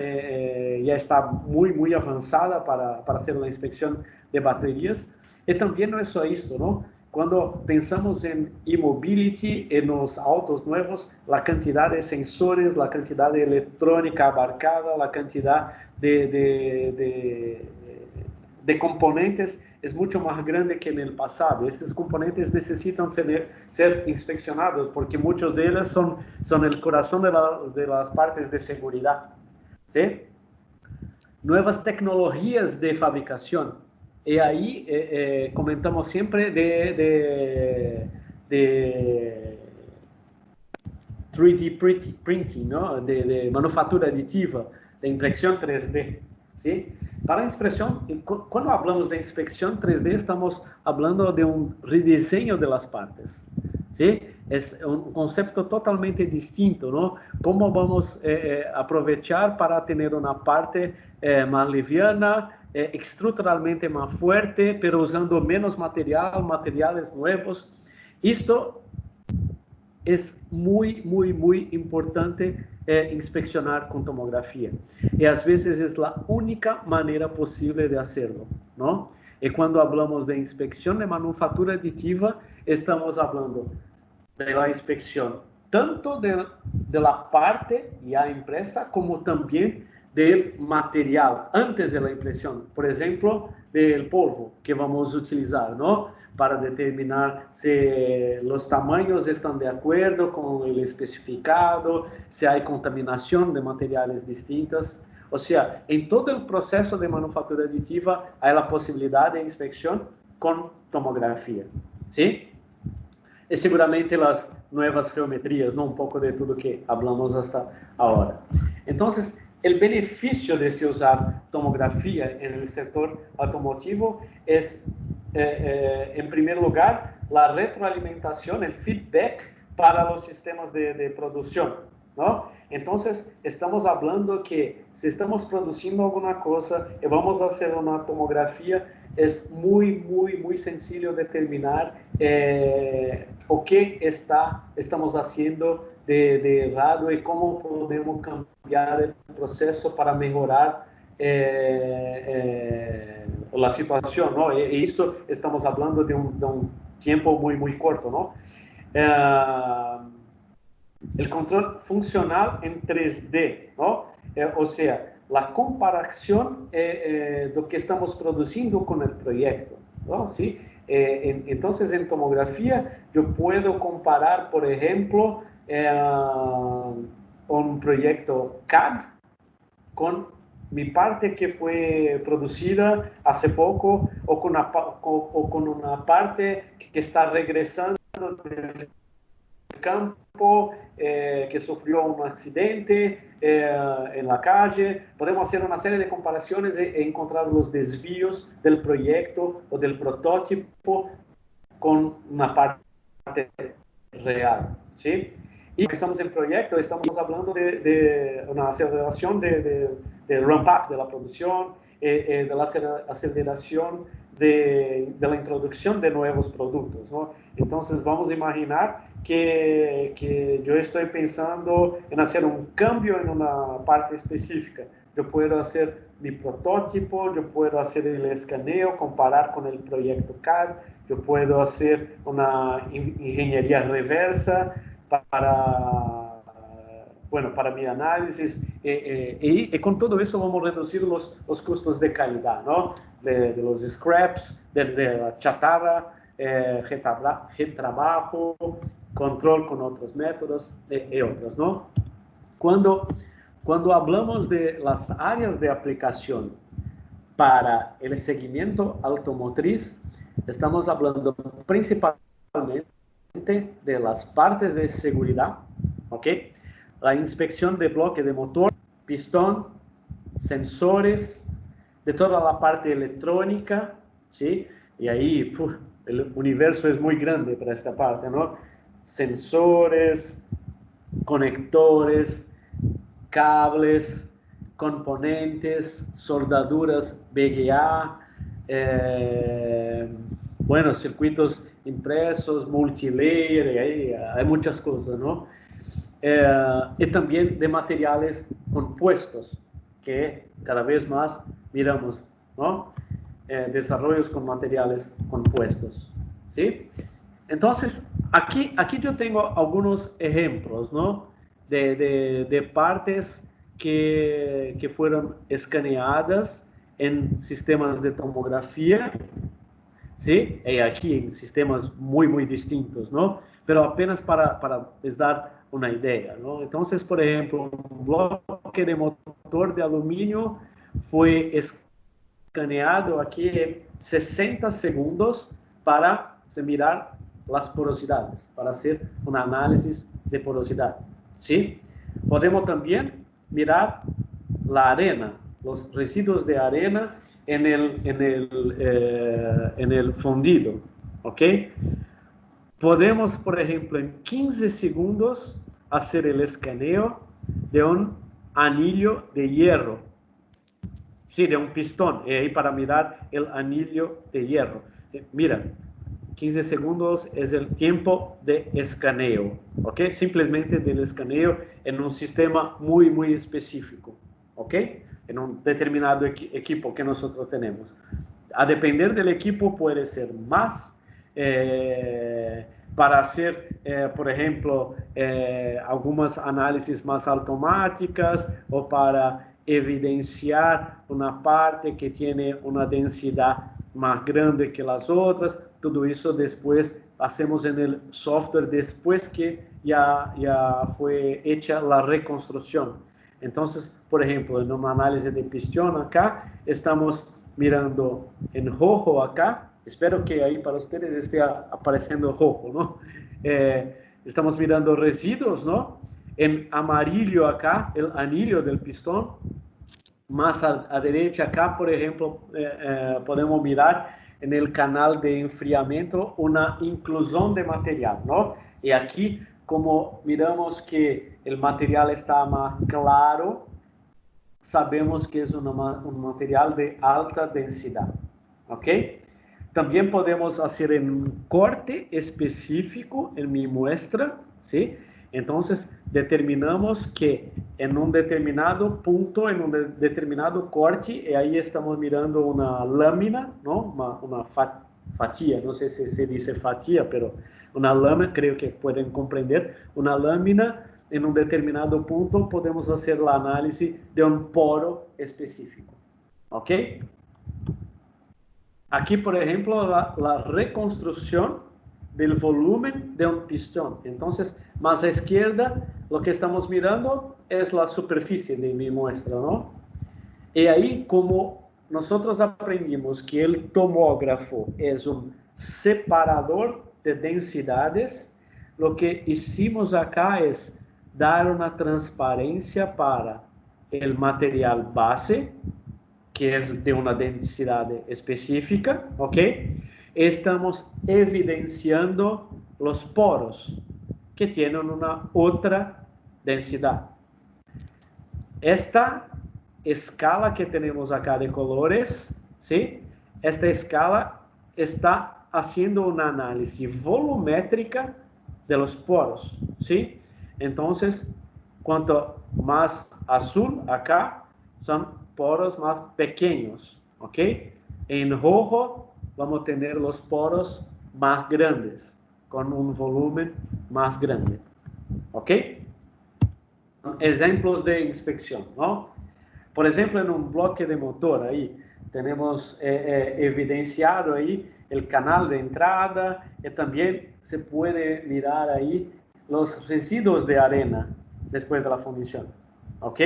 já está muito avançada para fazer a inspecção de baterias. E também não é só isso, não? Quando pensamos em e-mobility, nos autos novos, a quantidade de sensores, a quantidade de eletrônica abarcada, a quantidade de componentes é muito mais grande que no passado. Esses componentes necessitam ser inspecionados, porque muitos deles são o coração de las partes de segurança. ¿Sí? Novas tecnologias de fabricação. E aí comentamos sempre de 3D printing, não? De manufatura aditiva, de impressão 3D. ¿Sí? Para a inspeção, quando falamos de inspeção 3D, estamos falando de redesenho das partes. ¿Sí? É um conceito totalmente distinto, não? Como vamos aproveitar para ter uma parte mais liviana, estruturalmente mais forte, mas usando menos materiais novos. Isto é muito importante inspeccionar com tomografia. E às vezes é a única maneira possível de fazê-lo, não? E quando falamos de inspecção de manufatura aditiva, estamos falando da inspecção tanto da parte já impressa, como também do material antes da impressão. Por exemplo, do polvo que vamos utilizar, não? Para determinar se os tamanhos estão de acordo com o especificado, se há contaminação de materiais distintos. Ou seja, em todo o processo de manufatura aditiva, há a possibilidade de inspecção com tomografia. Sim? E seguramente as novas geometrias, não? Um pouco de tudo que falamos hasta agora. Então, o benefício de se usar tomografia no setor automotivo é, em primeiro lugar, a retroalimentação, o feedback para os sistemas de produção, não? Então, estamos falando que se estamos produzindo alguma coisa e vamos fazer uma tomografia, é muito sencillo determinar o que estamos fazendo de errado e como podemos cambiar o processo para melhorar a situação, não? E isso estamos falando de um tempo muito curto, não? O controle funcional em 3D, não? Ou seja, a comparação do que estamos produzindo com o projeto, não? ¿Sí? Então, em tomografia, eu posso comparar, por exemplo, un proyecto CAD con mi parte que fue producida hace poco o con una parte que está regresando del campo, que sufrió un accidente en la calle. Podemos hacer una serie de comparaciones e encontrar los desvíos del proyecto o del prototipo con una parte real, ¿sí? Y estamos en proyecto, estamos hablando de una aceleración de ramp-up de la producción, de la aceleración de la introducción de nuevos productos, ¿no? Entonces vamos a imaginar que yo estoy pensando en hacer un cambio en una parte específica. Yo puedo hacer mi prototipo, yo puedo hacer el escaneo, comparar con el proyecto CAD, yo puedo hacer una ingeniería reversa para mi análisis, y con todo eso vamos a reducir los costos de calidad, ¿no? De los scraps, de la chatarra, retrabajo, control con otros métodos y otros, ¿no? Cuando hablamos de las áreas de aplicación para el seguimiento automotriz, estamos hablando principalmente de las partes de seguridad, ¿ok? La inspección de bloque de motor, pistón, sensores, de toda la parte electrónica, ¿sí? Y ahí el universo es muy grande para esta parte, ¿no? Sensores, conectores, cables, componentes, soldaduras BGA, circuitos impresos, multilayer, y ahí hay muchas cosas, ¿no? Y también de materiales compuestos, que cada vez más miramos, ¿no? Desarrollos con materiales compuestos, ¿sí? Entonces, aquí yo tengo algunos ejemplos, ¿no? De partes que fueron escaneadas en sistemas de tomografía, ¿sí? Y aquí en sistemas muy distintos, ¿no? Pero apenas para les dar una idea, ¿no? Entonces, por ejemplo, un bloque de motor de aluminio fue escaneado aquí en 60 segundos para mirar las porosidades, para hacer un análisis de porosidad, ¿sí? Podemos también mirar la arena, los residuos de arena en el fundido, ¿ok? Podemos, por ejemplo, en 15 segundos hacer el escaneo de un anillo de hierro, sí, de un pistón, y ahí para mirar el anillo de hierro. Sí, mira, 15 segundos es el tiempo de escaneo, ¿ok? Simplemente del escaneo en un sistema muy específico, ¿ok? En un determinado equipo que nosotros tenemos. A depender del equipo puede ser más, para hacer, por ejemplo, algunas análisis más automáticas o para evidenciar una parte que tiene una densidad más grande que las otras. Todo eso después hacemos en el software después que ya fue hecha la reconstrucción. Entonces, por ejemplo, en una análisis de pistón acá, estamos mirando en rojo acá, espero que ahí para ustedes esté apareciendo rojo, ¿no? Estamos mirando residuos, ¿no? En amarillo acá, el anillo del pistón. Más a derecha acá, por ejemplo, podemos mirar en el canal de enfriamiento una inclusión de material, ¿no? Y aquí, como miramos que el material está más claro, sabemos que es un material de alta densidad, ¿ok? También podemos hacer en un corte específico en mi muestra, ¿sí? Entonces, determinamos que en un determinado punto, en un determinado corte, y ahí estamos mirando una lámina, ¿no? Una fatia, no sé si se dice fatia, pero una lámina, creo que pueden comprender, una lámina en un determinado punto, podemos hacer la análisis de un poro específico, ¿ok? Aquí, por ejemplo, la reconstrucción del volumen de un pistón. Entonces, más a izquierda, lo que estamos mirando es la superficie de mi muestra, ¿no? Y ahí, como nosotros aprendimos que el tomógrafo es un separador de densidades, lo que hicimos acá es dar una transparencia para el material base, que es de una densidad específica, ¿ok? Estamos evidenciando los poros, que tienen una otra densidad. Esta escala que tenemos acá de colores, ¿sí? Esta escala está haciendo una análisis volumétrica de los poros, ¿sí? Entonces, cuanto más azul acá, son poros más pequeños, ¿ok? En rojo vamos a tener los poros más grandes, con un volumen más grande, ¿ok? Ejemplos de inspección, ¿no? Por ejemplo, en un bloque de motor ahí tenemos evidenciado ahí el canal de entrada y también se puede mirar ahí los residuos de arena después de la fundición, ¿ok?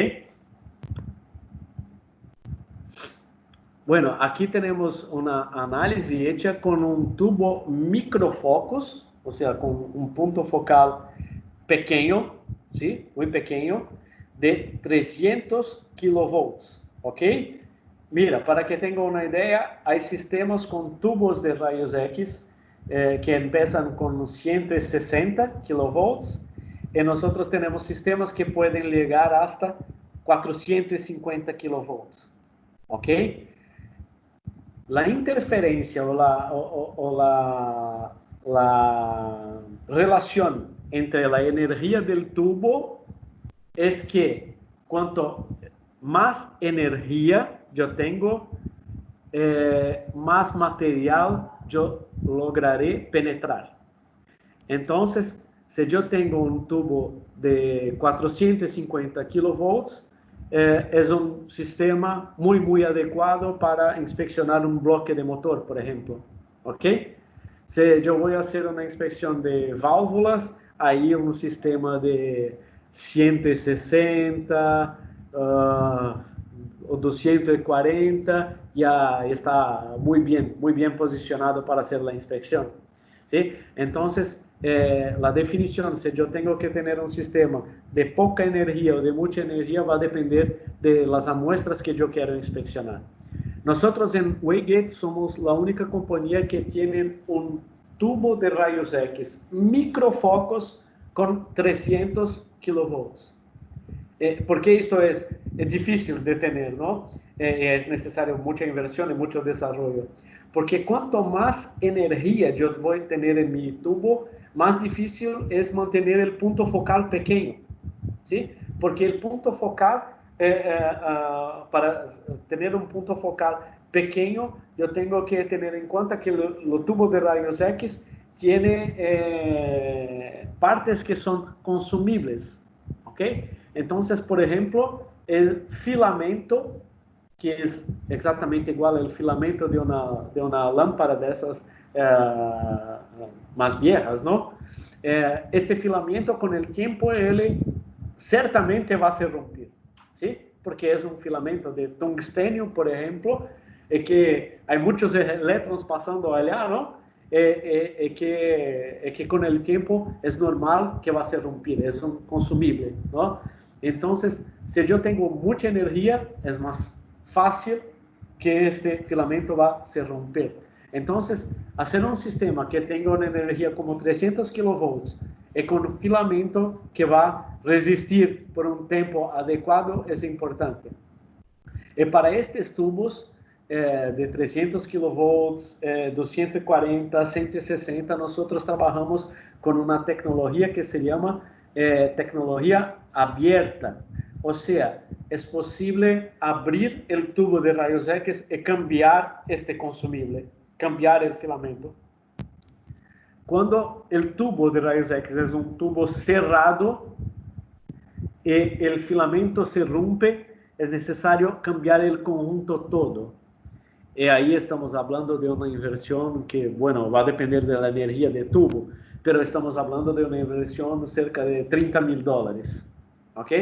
Bueno, aquí tenemos una análisis hecha con un tubo microfocus, o sea, con un punto focal pequeño, ¿sí? Muy pequeño, de 300 kilovolts, ¿ok? Mira, para que tenga una idea, hay sistemas con tubos de rayos X que empiezan con 160 kilovolts y nosotros tenemos sistemas que pueden llegar hasta 450 kilovolts, ¿ok? La interferencia la relación entre la energía del tubo es que cuanto más energía yo tengo, más material yo lograré penetrar. Entonces, si yo tengo un tubo de 450 kilovolts, es un sistema muy, muy adecuado para inspeccionar un bloque de motor, por ejemplo. ¿Ok? Si yo voy a hacer una inspección de válvulas, ahí un sistema de 160 o 240 ya está muy bien posicionado para hacer la inspección. ¿Sí? Entonces, la definición, si yo tengo que tener un sistema de poca energía o de mucha energía, va a depender de las muestras que yo quiero inspeccionar. Nosotros en Waygate somos la única compañía que tiene un tubo de rayos X microfocos con 300 kilovolts. Porque esto es difícil de tener, ¿no? Es necesario mucha inversión y mucho desarrollo. Porque cuanto más energía yo voy a tener en mi tubo, más difícil es mantener el punto focal pequeño, ¿sí? Porque el punto focal, para tener un punto focal pequeño, yo tengo que tener en cuenta que el tubo de rayos X tiene partes que son consumibles, ¿ok? Entonces, por ejemplo, el filamento, que es exactamente igual al filamento de una lámpara de esas más viejas, ¿no? Este filamento con el tiempo, él certamente va a se romper, ¿sí? Porque es un filamento de tungstenio, por ejemplo, que hay muchos eléctrons pasando allá, ¿no? Que con el tiempo es normal que va a se romper, es un consumible, ¿no? Entonces, si yo tengo mucha energía, es más fácil que este filamento va a se romper. Entonces, hacer un sistema que tenga una energía como 300 kilovolts y con un filamento que va a resistir por un tiempo adecuado es importante. Y para estos tubos de 300 kilovolts, 240, 160, nosotros trabajamos con una tecnología que se llama tecnología abierta. O sea, es posible abrir el tubo de rayos X y cambiar este consumible, cambiar el filamento. Cuando el tubo de rayos X es un tubo cerrado y el filamento se rompe, es necesario cambiar el conjunto todo. Y ahí estamos hablando de una inversión que, bueno, va a depender de la energía del tubo, pero estamos hablando de una inversión de cerca de $30,000, ¿ok?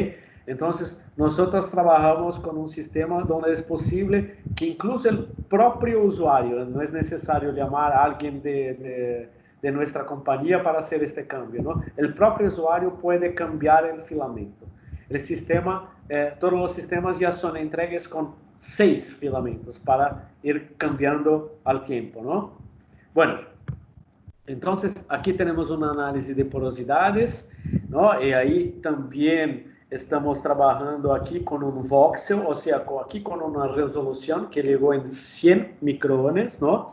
Entonces, nosotros trabajamos con un sistema donde es posible que incluso el propio usuario, no es necesario llamar a alguien de nuestra compañía para hacer este cambio, ¿no? El propio usuario puede cambiar el filamento. El sistema, todos los sistemas ya son entregues con 6 filamentos para ir cambiando al tiempo, ¿no? Bueno, entonces aquí tenemos un análisis de porosidades, ¿no? Y ahí también estamos trabajando aquí con un voxel, o sea, aquí con una resolución que llegó en 100 micrones, ¿no?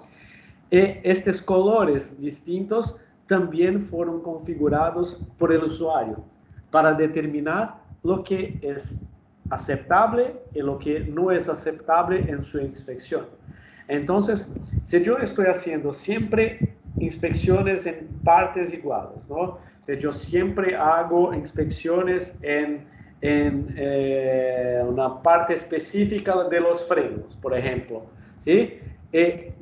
Y estos colores distintos también fueron configurados por el usuario para determinar lo que es aceptable y lo que no es aceptable en su inspección. Entonces, si yo estoy haciendo siempre inspecciones en partes iguales, ¿no? Si yo siempre hago inspecciones en una parte específica de los frenos, por ejemplo, ¿sí?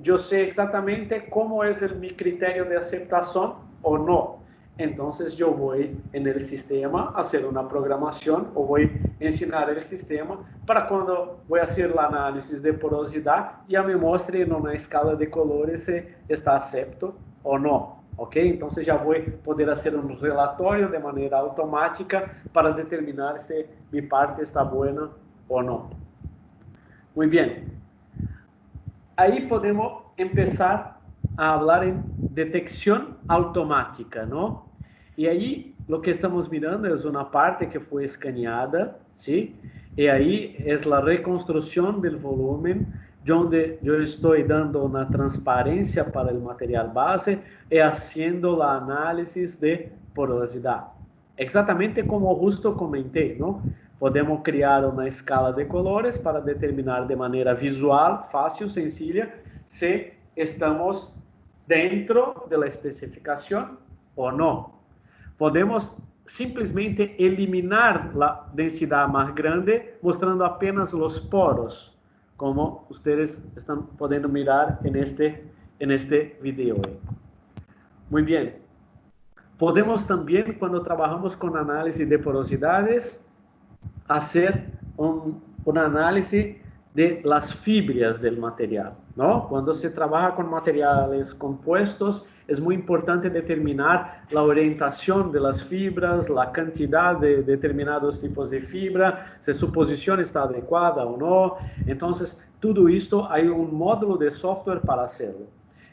Yo sé exactamente cómo es mi criterio de aceptación o no. Entonces yo voy en el sistema a hacer una programación o voy a enseñar el sistema para cuando voy a hacer el análisis de porosidad ya me muestre en una escala de colores si está acepto o no. ¿Ok? Entonces ya voy a poder hacer un relatorio de manera automática para determinar si mi parte está buena o no. Muy bien. Ahí podemos empezar a hablar en detección automática, ¿no? Y ahí lo que estamos mirando es una parte que fue escaneada, ¿sí? Y ahí es la reconstrucción del volumen, donde yo estoy dando una transparencia para el material base y haciendo la análisis de porosidad. Exactamente como justo comenté, ¿no? Podemos criar uma escala de colores para determinar de maneira visual, fácil, sencilla, se estamos dentro da especificação ou não. Podemos simplesmente eliminar a densidade mais grande, mostrando apenas os poros, como vocês estão podendo mirar en este video. Muito bem. Podemos também, quando trabalhamos com análise de porosidades, hacer un análisis de las fibras del material, ¿no? Cuando se trabaja con materiales compuestos, es muy importante determinar la orientación de las fibras, la cantidad de determinados tipos de fibra, si su posición está adecuada o no. Entonces, todo esto hay un módulo de software para hacerlo.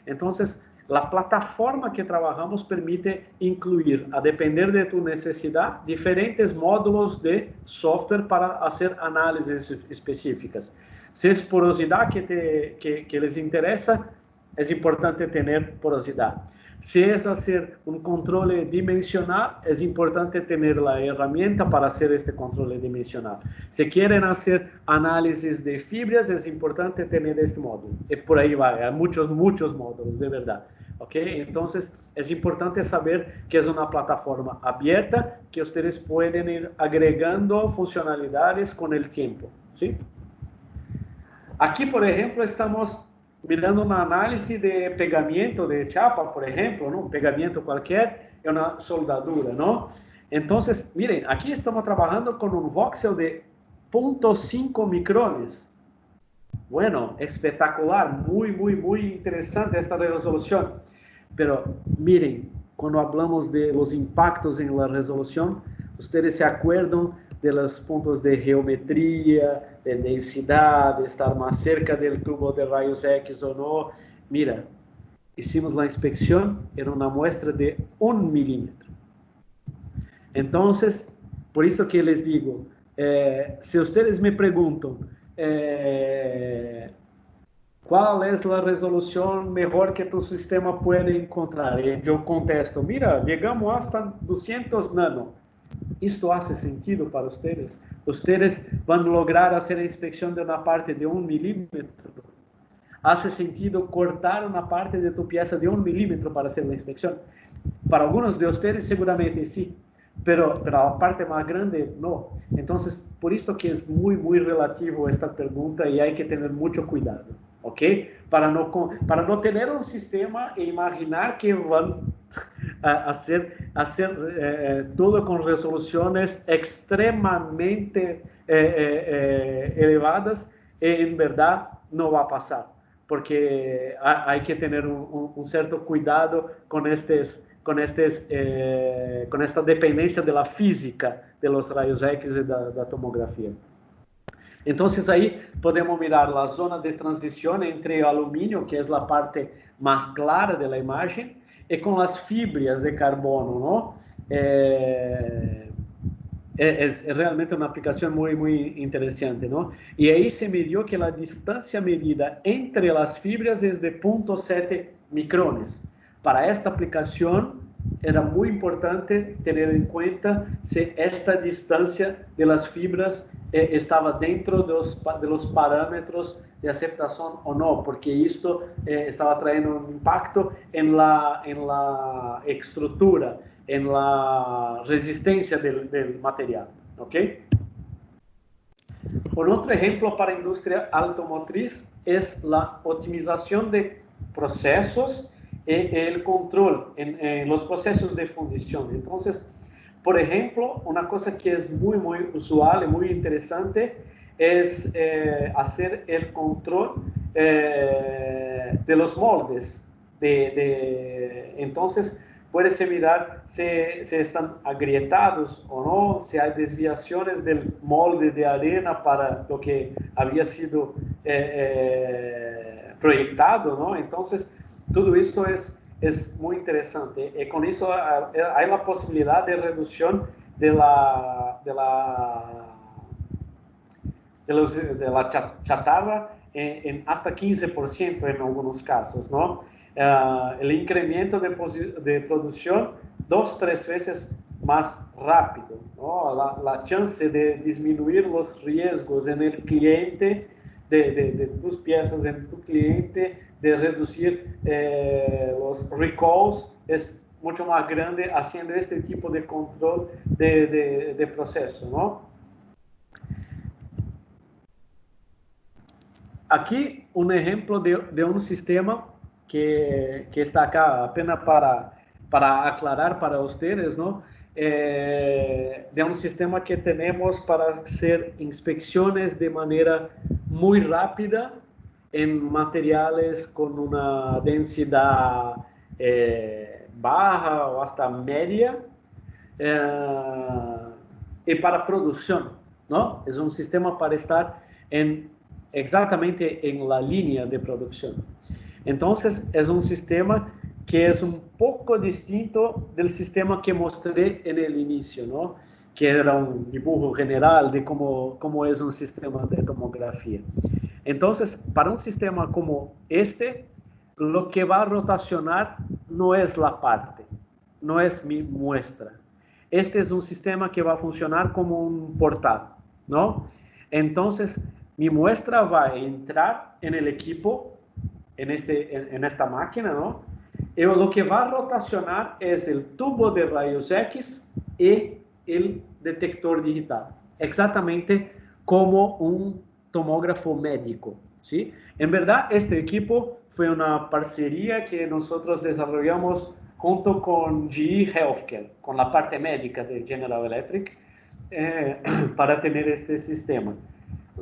Entonces, la plataforma que trabajamos permite incluir, a depender de tu necesidad, diferentes módulos de software para hacer análisis específicas. Si es porosidad que les interesa, es importante tener porosidad. Si es hacer un control dimensional, es importante tener la herramienta para hacer este control dimensional. Si quieren hacer análisis de fibras, es importante tener este módulo. Y por ahí va, hay muchos módulos, de verdad. ¿Ok? Entonces, es importante saber que es una plataforma abierta, que ustedes pueden ir agregando funcionalidades con el tiempo. ¿Sí? Aquí, por ejemplo, estamos mirando un análisis de pegamento de chapa, por ejemplo, ¿no? Un pegamento cualquier y una soldadura, ¿no? Entonces, miren, aquí estamos trabajando con un voxel de 0.5 micrones. Bueno, espectacular, muy interesante esta resolución. Pero miren, cuando hablamos de los impactos en la resolución, ustedes se acuerdan de los puntos de geometría, de densidad, de estar más cerca del tubo de rayos X o no. Mira, hicimos la inspección en una muestra de 1 milímetro. Entonces, por eso que les digo, si ustedes me preguntan, ¿cuál es la resolución mejor que tu sistema puede encontrar? Y yo contesto, mira, llegamos hasta 200 nano. ¿Esto hace sentido para ustedes? ¿Ustedes van a lograr hacer la inspección de una parte de 1 milímetro? ¿Hace sentido cortar una parte de tu pieza de 1 milímetro para hacer la inspección? Para algunos de ustedes seguramente sí, pero la parte más grande no. Entonces, por esto que es muy relativo esta pregunta y hay que tener mucho cuidado, ¿ok? Para no tener un sistema e imaginar que van hacer todo con resoluciones extremadamente elevadas, en verdad no va a pasar, porque hay que tener un cierto cuidado con esta dependencia de la física de los rayos X y de la tomografía. Entonces ahí podemos mirar la zona de transición entre aluminio, que es la parte más clara de la imagen, y con las fibras de carbono, ¿no? Es realmente una aplicación muy, muy interesante, ¿no? Y ahí se midió que la distancia medida entre las fibras es de 0.7 micrones. Para esta aplicación era muy importante tener en cuenta si esta distancia de las fibras estaba dentro de los parámetros de aceptación o no, porque esto estaba trayendo un impacto en la estructura, en la resistencia del material, ¿ok? Un otro ejemplo para industria automotriz es la optimización de procesos y el control en los procesos de fundición. Entonces, por ejemplo, una cosa que es muy, muy usual y muy interesante es hacer el control de los moldes. Entonces, puedes mirar si están agrietados o no, si hay desviaciones del molde de arena para lo que había sido proyectado, ¿no? Entonces, todo esto es muy interesante. Y con eso hay la posibilidad de reducción de la chatarra en hasta 15% en algunos casos, ¿no? El incremento de producción 2-3 veces más rápido, ¿no? La chance de disminuir los riesgos en el cliente, de tus piezas en tu cliente, de reducir los recalls, es mucho más grande haciendo este tipo de control de proceso, ¿no? Aquí un ejemplo de un sistema que está acá apenas para aclarar para ustedes, ¿no? De un sistema que tenemos para hacer inspecciones de manera muy rápida en materiales con una densidad baja o hasta media, y para producción, ¿no? Es un sistema para estar exactamente en la línea de producción. Entonces, es un sistema que es un poco distinto del sistema que mostré en el inicio, ¿no? Que era un dibujo general de cómo es un sistema de tomografía. Entonces, para un sistema como este, lo que va a rotacionar no es la parte, no es mi muestra. Este es un sistema que va a funcionar como un portal, ¿no? Entonces, mi muestra va a entrar en el equipo, en esta máquina, ¿no? Y lo que va a rotacionar es el tubo de rayos X y el detector digital, exactamente como un tomógrafo médico, ¿sí? En verdad, este equipo fue una parcería que nosotros desarrollamos junto con GE Healthcare, con la parte médica de General Electric, para tener este sistema.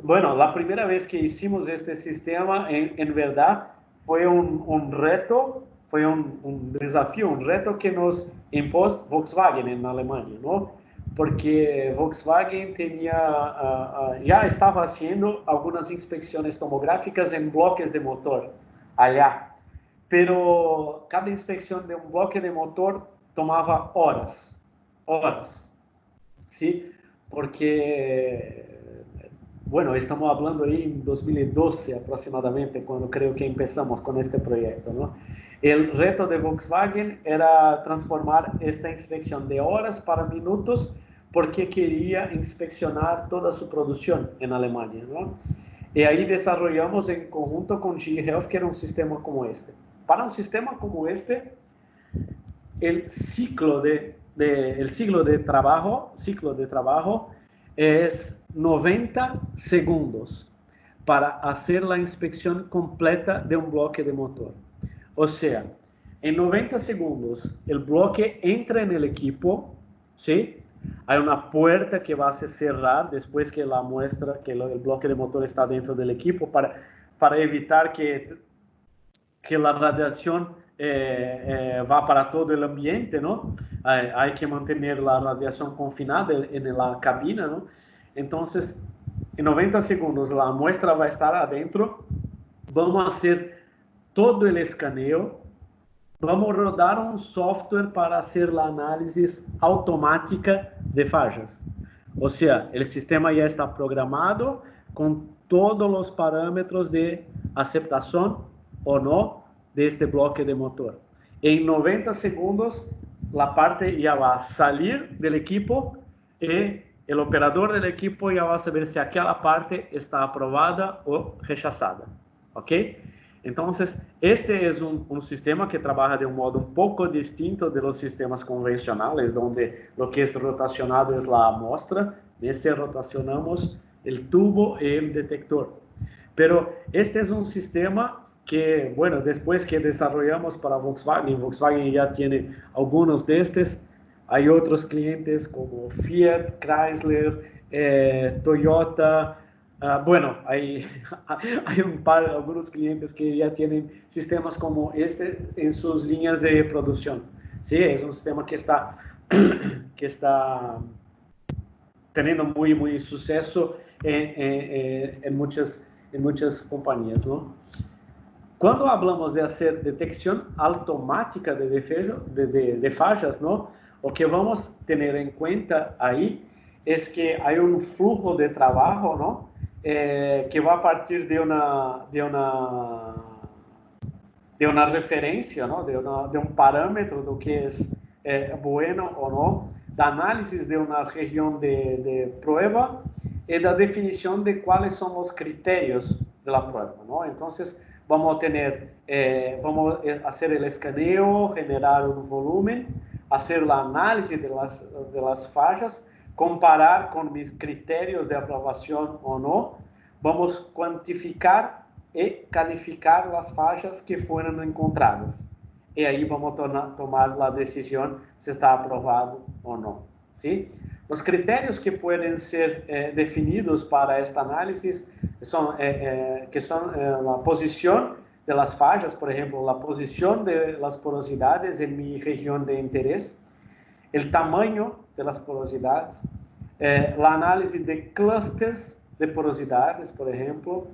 Bueno, la primera vez que hicimos este sistema, en verdad, fue un reto, fue un desafío, un reto que nos impuso Volkswagen en Alemania, ¿no? Porque Volkswagen ya estaba haciendo algunas inspecciones tomográficas en bloques de motor allá, pero cada inspección de un bloque de motor tomaba horas, ¿sí? Porque, bueno, estamos hablando ahí en 2012 aproximadamente, cuando creo que empezamos con este proyecto, ¿no? El reto de Volkswagen era transformar esta inspección de horas para minutos, porque quería inspeccionar toda su producción en Alemania, ¿no? Y ahí desarrollamos en conjunto con GE Healthcare un sistema como este. Para un sistema como este, el ciclo de trabajo es 90 segundos para hacer la inspección completa de un bloque de motor. O sea, En 90 segundos, el bloque entra en el equipo, ¿sí? Hay una puerta que va a se cerrar después que la muestra que el bloque de motor está dentro del equipo para evitar que la radiación va para todo el ambiente, ¿no? Hay que mantener la radiación confinada en la cabina, ¿no? Entonces, en 90 segundos la muestra va a estar adentro, vamos a hacer todo el escaneo, vamos a rodar un software para hacer la análisis automática de fallas. O sea, el sistema ya está programado con todos los parámetros de aceptación o no de este bloque de motor. En 90 segundos, la parte ya va a salir del equipo y el operador del equipo ya va a saber si aquella parte está aprobada o rechazada. ¿Ok? Entonces, este es un sistema que trabaja de un modo un poco distinto de los sistemas convencionales, donde lo que es rotacionado es la muestra, ese rotacionamos el tubo y el detector. Pero este es un sistema que, bueno, después que desarrollamos para Volkswagen, Volkswagen ya tiene algunos de estos, hay otros clientes como Fiat, Chrysler, Toyota. Bueno, hay algunos clientes que ya tienen sistemas como este en sus líneas de producción. Sí, es un sistema que está teniendo muy suceso en muchas compañías, ¿no? Cuando hablamos de hacer detección automática de fallas, ¿no? Lo que vamos a tener en cuenta ahí es que hay un flujo de trabajo, ¿no? Que va a partir de una referencia, ¿no? de un parámetro de lo que es bueno o no, de análisis de una región de prueba y de definición de cuáles son los criterios de la prueba, ¿no? Entonces, vamos a hacer el escaneo, generar un volumen, hacer la análisis de las fallas, comparar con mis criterios de aprobación o no, vamos a cuantificar y calificar las fallas que fueron encontradas. Y ahí vamos a tomar la decisión si está aprobado o no, ¿sí? Los criterios que pueden ser definidos para esta análisis son la posición de las fallas, por ejemplo, la posición de las porosidades en mi región de interés, el tamaño de las porosidades, la análisis de clústeres de porosidades, por ejemplo,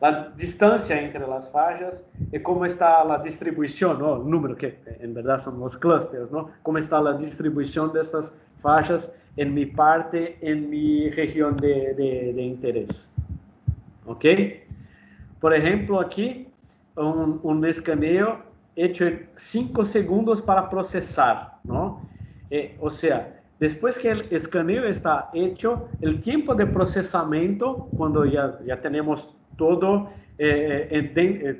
la distancia entre las fallas y cómo está la distribución, ¿no? El número que en verdad son los clústeres, ¿no? Cómo está la distribución de estas fallas en mi parte, en mi región de interés. ¿Ok? Por ejemplo, aquí un escaneo hecho en 5 segundos para procesar, ¿no? O sea, después que el escaneo está hecho, el tiempo de procesamiento, cuando ya tenemos todo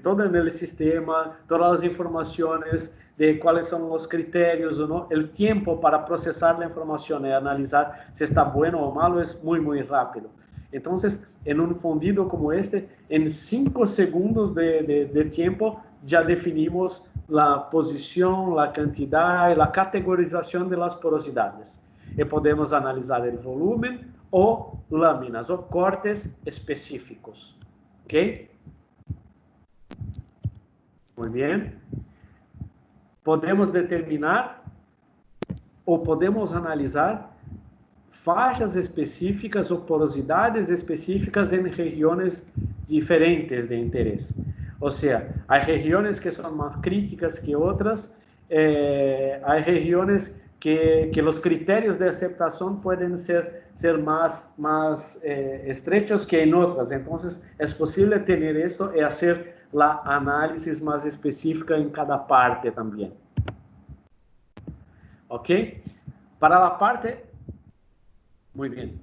todo en el sistema, todas las informaciones de cuáles son los criterios o no, el tiempo para procesar la información y analizar si está bueno o malo es muy rápido. Entonces, en un fundido como este, en 5 segundos de tiempo ya definimos la posición, la cantidad y la categorización de las porosidades. Y podemos analizar el volumen o láminas o cortes específicos. ¿Ok? Muy bien. Podemos determinar ou podemos analisar faixas específicas ou porosidades específicas em regiões diferentes de interesse. Ou seja, há regiões que são mais críticas que outras, há regiões que os critérios de aceitação podem ser mais estrechos que em outras. Então, é possível ter isso e fazer a análise mais específica em cada parte também. ¿Ok? Para la parte, muy bien,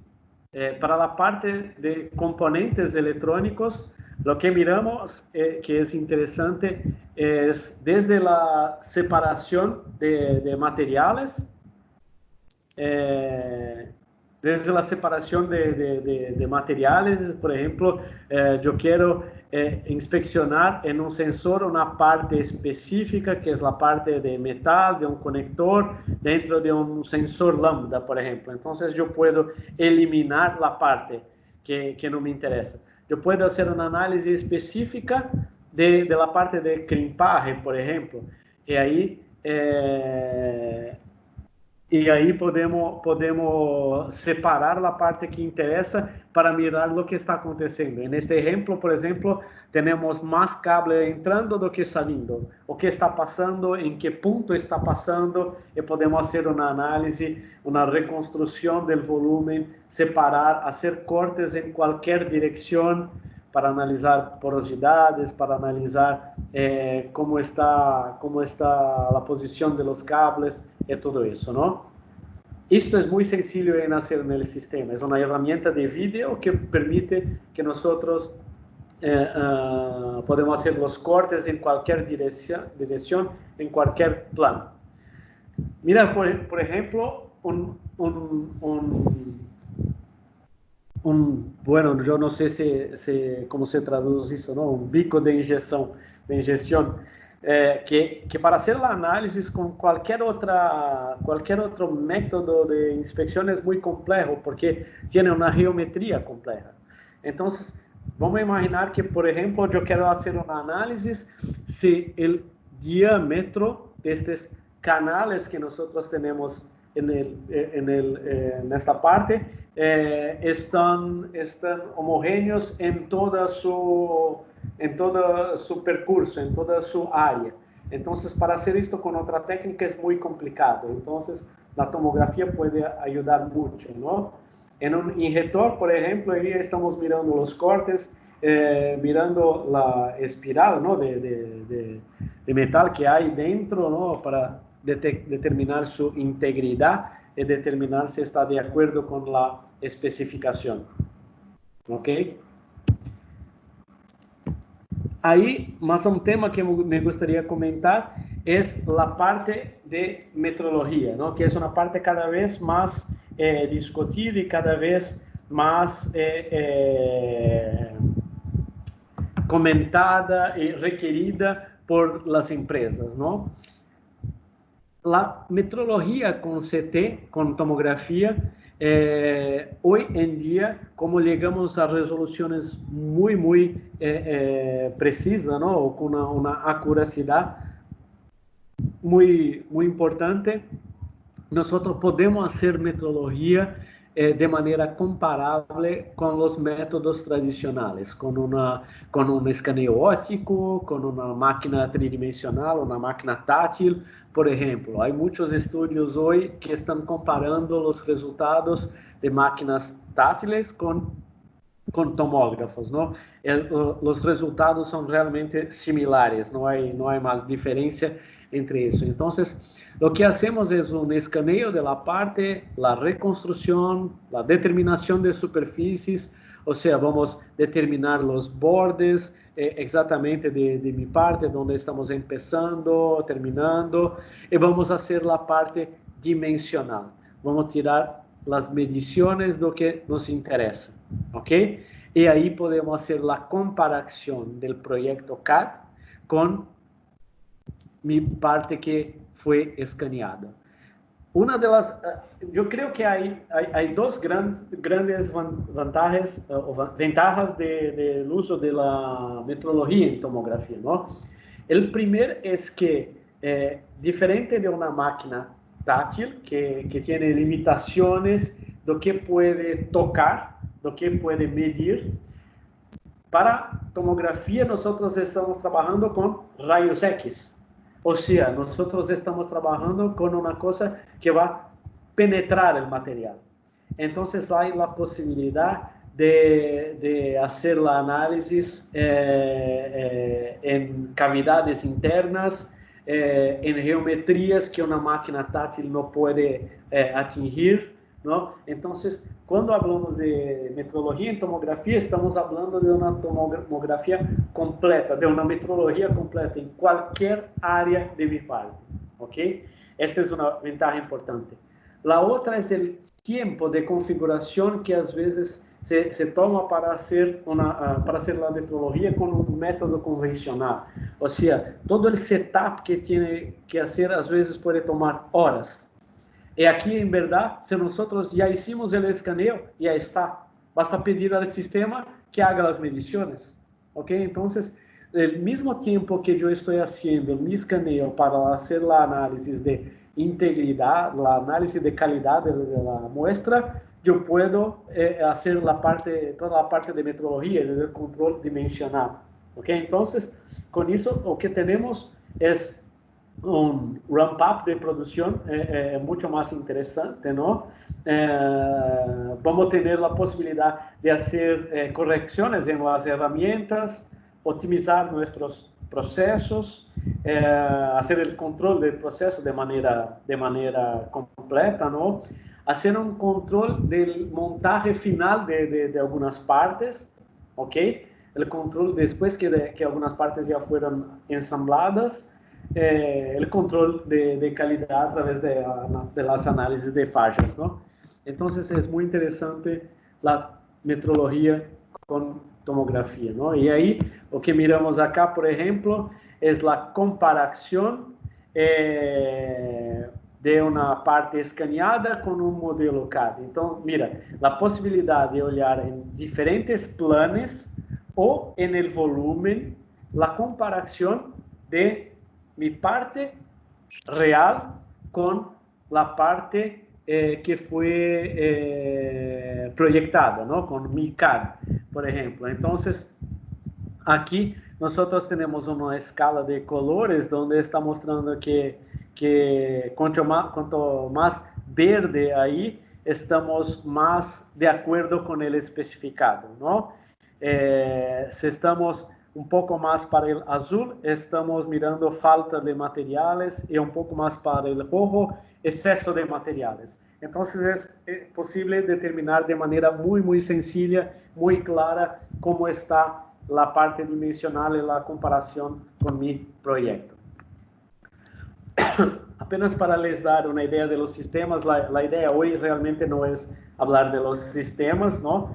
para la parte de componentes electrónicos, lo que miramos, que es interesante, es desde la separación de materiales, desde la separación de materiales, por ejemplo, yo quiero inspeccionar en un sensor una parte específica, que es la parte de metal, de un conector, dentro de un sensor lambda, por ejemplo. Entonces yo puedo eliminar la parte que no me interesa. Yo puedo hacer una análisis específica de la parte de crimpaje, por ejemplo, e aí podemos separar a parte que interessa para mirar o que está acontecendo. Neste exemplo, por exemplo, temos mais cable entrando do que saindo. O que está passando, em que ponto está passando, e podemos fazer uma análise, uma reconstrução do volume, separar, fazer cortes em qualquer direção, para analisar porosidades, para analisar como está a posição de los cables e tudo isso, não? Isto é muito sencillo em hacer no sistema. É uma ferramenta de vídeo que permite que nós podemos fazer os cortes em qualquer direção, em qualquer plano. Mira, por exemplo, bueno, yo no sé cómo se traduce eso, ¿no? Un bico de inyección, que para hacer la análisis con cualquier otro método de inspección es muy complejo, porque tiene una geometría compleja. Entonces, vamos a imaginar que, por ejemplo, yo quiero hacer una análisis si el diámetro de estos canales que nosotros tenemos en esta parte están homogéneos en todo su percurso, en toda su área. Entonces, para hacer esto con otra técnica es muy complicado. Entonces, la tomografía puede ayudar mucho, ¿no? En un inyector, por ejemplo, ahí estamos mirando los cortes, mirando la espiral, ¿no? de metal que hay dentro, ¿no? Para determinar su integridad y determinar si está de acuerdo con la especificación. ¿Ok? Aí, mas um tema que me gostaria de comentar é a parte de metrologia, ¿no? Que é uma parte cada vez mais discutida e cada vez mais comentada e requerida por las empresas, ¿no? La metrología con CT, con tomografía, hoy en día, como llegamos a resoluciones muy precisas, ¿no? Con una acuracidad muy importante, nosotros podemos hacer metrología de manera comparable con los métodos tradicionales, con un escaneo óptico, con una máquina tridimensional, una máquina táctil, por ejemplo. Hay muchos estudios hoy que están comparando los resultados de máquinas táctiles con tomógrafos, ¿no? Los resultados son realmente similares, no hay más diferencia entre eso. Entonces, lo que hacemos es un escaneo de la parte, la reconstrucción, la determinación de superficies, o sea, vamos a determinar los bordes exactamente de mi parte, donde estamos empezando, terminando, y vamos a hacer la parte dimensional. Vamos a tirar las mediciones de lo que nos interesa, ¿ok? Y ahí podemos hacer la comparación del proyecto CAD con mi parte que fue escaneada. Una de las, yo creo que hay dos grandes ventajas del uso de la metrología en tomografía, ¿no? El primer es que, diferente de una máquina táctil, que tiene limitaciones de que puede tocar, de que puede medir, para tomografía nosotros estamos trabajando con rayos X. O sea, nosotros estamos trabajando con una cosa que va a penetrar el material. Entonces hay la posibilidad de hacer la análisis en cavidades internas, en geometrías que una máquina táctil no puede atingir, ¿no? Entonces, cuando hablamos de metrología en tomografía, estamos hablando de una tomografía completa, de una metrología completa en cualquier área de mi parte, ¿ok? Esta es una ventaja importante. La otra es el tiempo de configuración que a veces se toma para hacer la metrología con un método convencional. O sea, todo el setup que tiene que hacer a veces puede tomar horas. Y aquí, en verdad, si nosotros ya hicimos el escaneo, ya está. Basta pedir al sistema que haga las mediciones. ¿Ok? Entonces, el mismo tiempo que yo estoy haciendo mi escaneo para hacer la análisis de integridad, la análisis de calidad de la muestra, yo puedo hacer toda la parte de metrología, del control dimensional. ¿Ok? Entonces, con eso, lo que tenemos es un ramp-up de producción mucho más interesante, ¿no? Vamos a tener la posibilidad de hacer correcciones en las herramientas, optimizar nuestros procesos, hacer el control del proceso de manera completa, ¿no? Hacer un control del montaje final de algunas partes, ¿ok? El control después que algunas partes ya fueron ensambladas, el control de calidad a través de las análisis de fallas, ¿no? Entonces es muy interesante la metrología con tomografía, ¿no? Y ahí lo que miramos acá, por ejemplo, es la comparación de una parte escaneada con un modelo CAD. Entonces, mira, la posibilidad de olhar en diferentes planos o en el volumen, la comparación de mi parte real con la parte que fue proyectada, ¿no? Con mi CAD, por ejemplo. Entonces, aquí nosotros tenemos una escala de colores donde está mostrando que cuanto más verde ahí, estamos más de acuerdo con el especificado, ¿no? Si estamos un poco más para el azul, estamos mirando falta de materiales, y un poco más para el rojo, exceso de materiales. Entonces es posible determinar de manera muy sencilla, muy clara, cómo está la parte dimensional y la comparación con mi proyecto. Apenas para les dar una idea de los sistemas, la idea hoy realmente no es hablar de los sistemas, ¿no?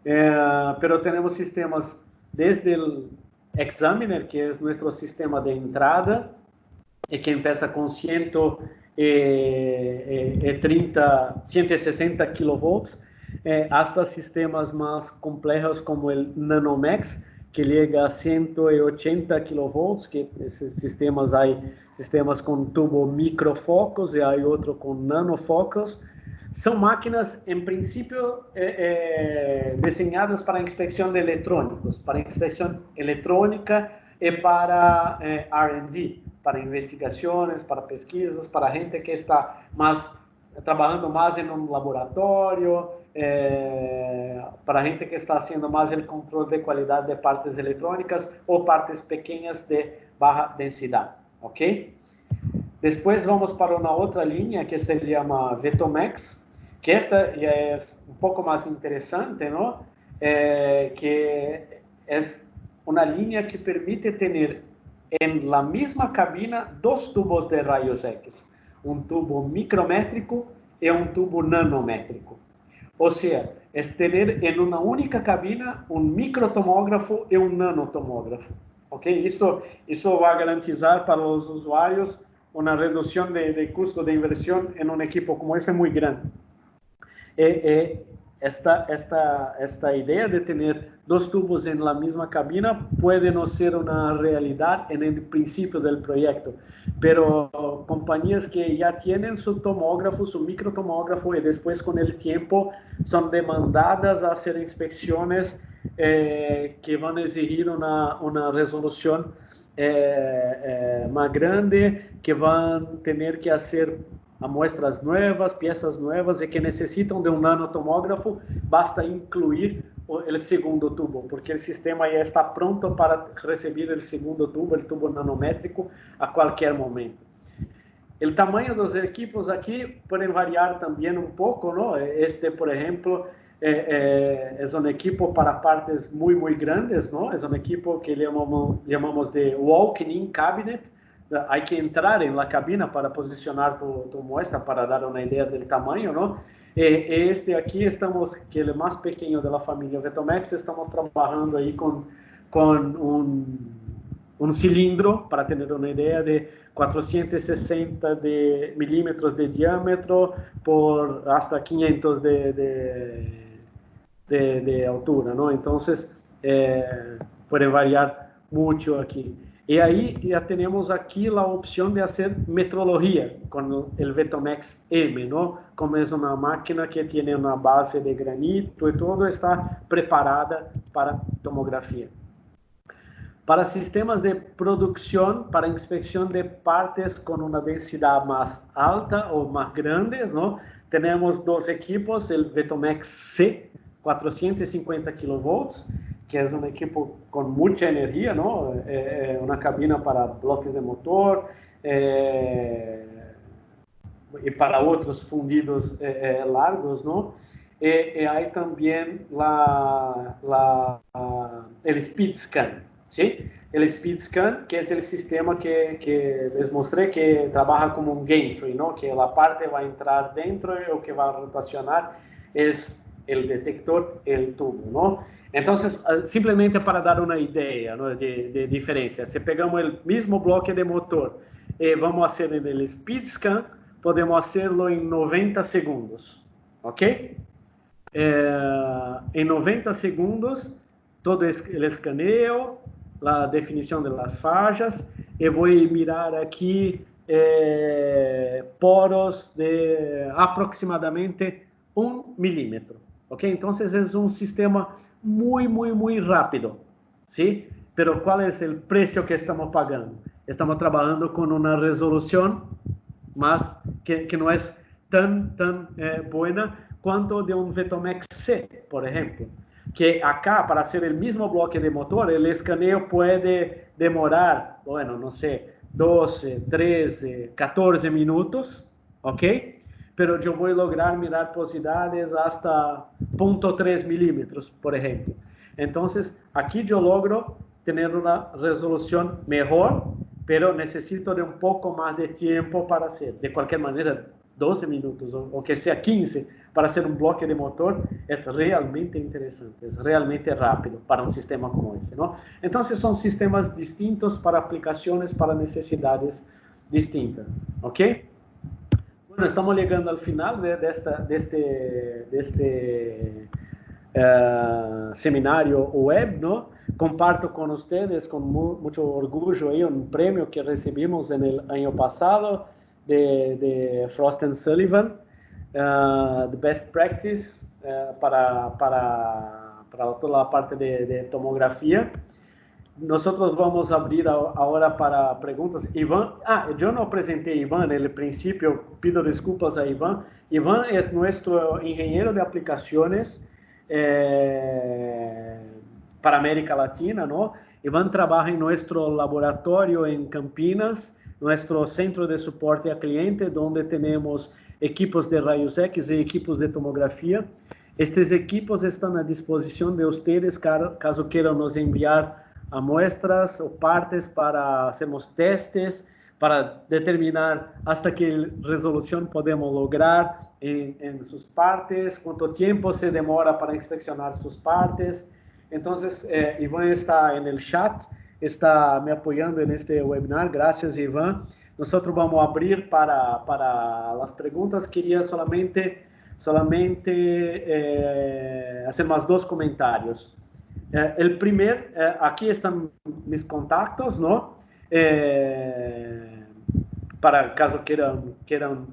Pero tenemos sistemas desde el Examiner, que es nuestro sistema de entrada, y que empieza con 160 kilovolts, hasta sistemas más complejos como el Nanomex, que llega a 180 kilovolts, que esses sistemas hay sistemas con tubo microfocos y hay otro con nanofocos. São máquinas, em princípio, desenhadas para inspecção de eletrônicos, para inspecção eletrônica e para R&D, para investigações, para pesquisas, para gente que está trabalhando mais em um laboratório, para gente que está fazendo mais o controle de qualidade de partes eletrônicas ou partes pequenas de baixa densidade, ok? Depois vamos para uma outra linha que se chama Vetomex, que esta ya es un poco más interesante, ¿no? Que es una línea que permite tener en la misma cabina dos tubos de rayos X, un tubo micrométrico y un tubo nanométrico. O sea, es tener en una única cabina un microtomógrafo y un nanotomógrafo. ¿Ok? Eso va a garantizar para los usuarios una reducción de costo de inversión en un equipo como ese muy grande. Esta idea de tener dos tubos en la misma cabina puede no ser una realidad en el principio del proyecto, pero compañías que ya tienen su tomógrafo, su microtomógrafo, y después con el tiempo son demandadas a hacer inspecciones que van a exigir una resolución más grande, que van a tener que hacer muestras nuevas, piezas nuevas, y que necesitan de un nanotomógrafo, basta incluir el segundo tubo, porque el sistema ya está pronto para recibir el segundo tubo, el tubo nanométrico, a cualquier momento. El tamaño de los equipos aquí pueden variar también un poco, ¿no? Por ejemplo, es un equipo para partes muy grandes, ¿no? Es un equipo que llamamos de walk-in cabinet, hay que entrar en la cabina para posicionar tu muestra, para dar una idea del tamaño, ¿no? Este aquí estamos, que es el más pequeño de la familia Vetomex, estamos trabajando ahí con un cilindro, para tener una idea, de 460 milímetros de diámetro por hasta 500 de altura, ¿no? Entonces, puede variar mucho aquí. Y ahí ya tenemos aquí la opción de hacer metrología con el Vetomex M, ¿no? Como es una máquina que tiene una base de granito y todo está preparada para tomografía. Para sistemas de producción, para inspección de partes con una densidad más alta o más grandes, ¿no? Tenemos dos equipos, el Vetomex C, 450 kilovolts, que es un equipo con mucha energía, ¿no? Una cabina para bloques de motor y para otros fundidos largos, ¿no? Hay también el Speed Scan, ¿sí? El Speed Scan, que es el sistema que les mostré, que trabaja como un gantry, ¿no? Que la parte va a entrar dentro y lo que va a rotacionar es el detector, el tubo, ¿no? Entonces, simplemente para dar una idea, ¿no? de diferencia, si pegamos el mismo bloque de motor y vamos a hacer en el Speed Scan, podemos hacerlo en 90 segundos, ¿ok? En 90 segundos, todo el escaneo, la definición de las fallas, y voy a mirar aquí poros de aproximadamente 1 milímetro. ¿Ok? Entonces es un sistema muy rápido, ¿sí? Pero ¿cuál es el precio que estamos pagando? Estamos trabajando con una resolución más que no es tan buena cuanto de un Vetomex C, por ejemplo. Que acá, para hacer el mismo bloque de motor, el escaneo puede demorar, bueno, no sé, 12, 13, 14 minutos, ¿ok? Pero yo voy a lograr mirar porosidades hasta 0.3 milímetros, por ejemplo. Entonces, aquí yo logro tener una resolución mejor, pero necesito de un poco más de tiempo para hacer. De cualquier manera, 12 minutos o que sea 15 para hacer un bloque de motor es realmente interesante, es realmente rápido para un sistema como ese, ¿no? Entonces son sistemas distintos para aplicaciones, para necesidades distintas, ¿ok? Bueno, estamos llegando al final de este seminario web, ¿no? Comparto con ustedes con mucho orgullo ahí un premio que recibimos en el año pasado de Frost & Sullivan, The Best Practice para toda la parte de tomografía. Nosotros vamos a abrir ahora para preguntas. Iván, yo no presenté a Iván en el principio, pido disculpas a Iván. Iván es nuestro ingeniero de aplicaciones para América Latina, ¿no? Iván trabaja en nuestro laboratorio en Campinas, nuestro centro de soporte a cliente, donde tenemos equipos de rayos X y equipos de tomografía. Estos equipos están a disposición de ustedes caso quieran nos enviar a muestras o partes para hacermos testes, para determinar hasta qué resolución podemos lograr en sus partes, cuánto tiempo se demora para inspeccionar sus partes. Entonces, Iván está en el chat, está me apoyando en este webinar. Gracias, Iván. Nosotros vamos a abrir para las preguntas. Quería solamente hacer más dos comentarios. El primer, aquí están mis contactos, ¿no? Para caso quieran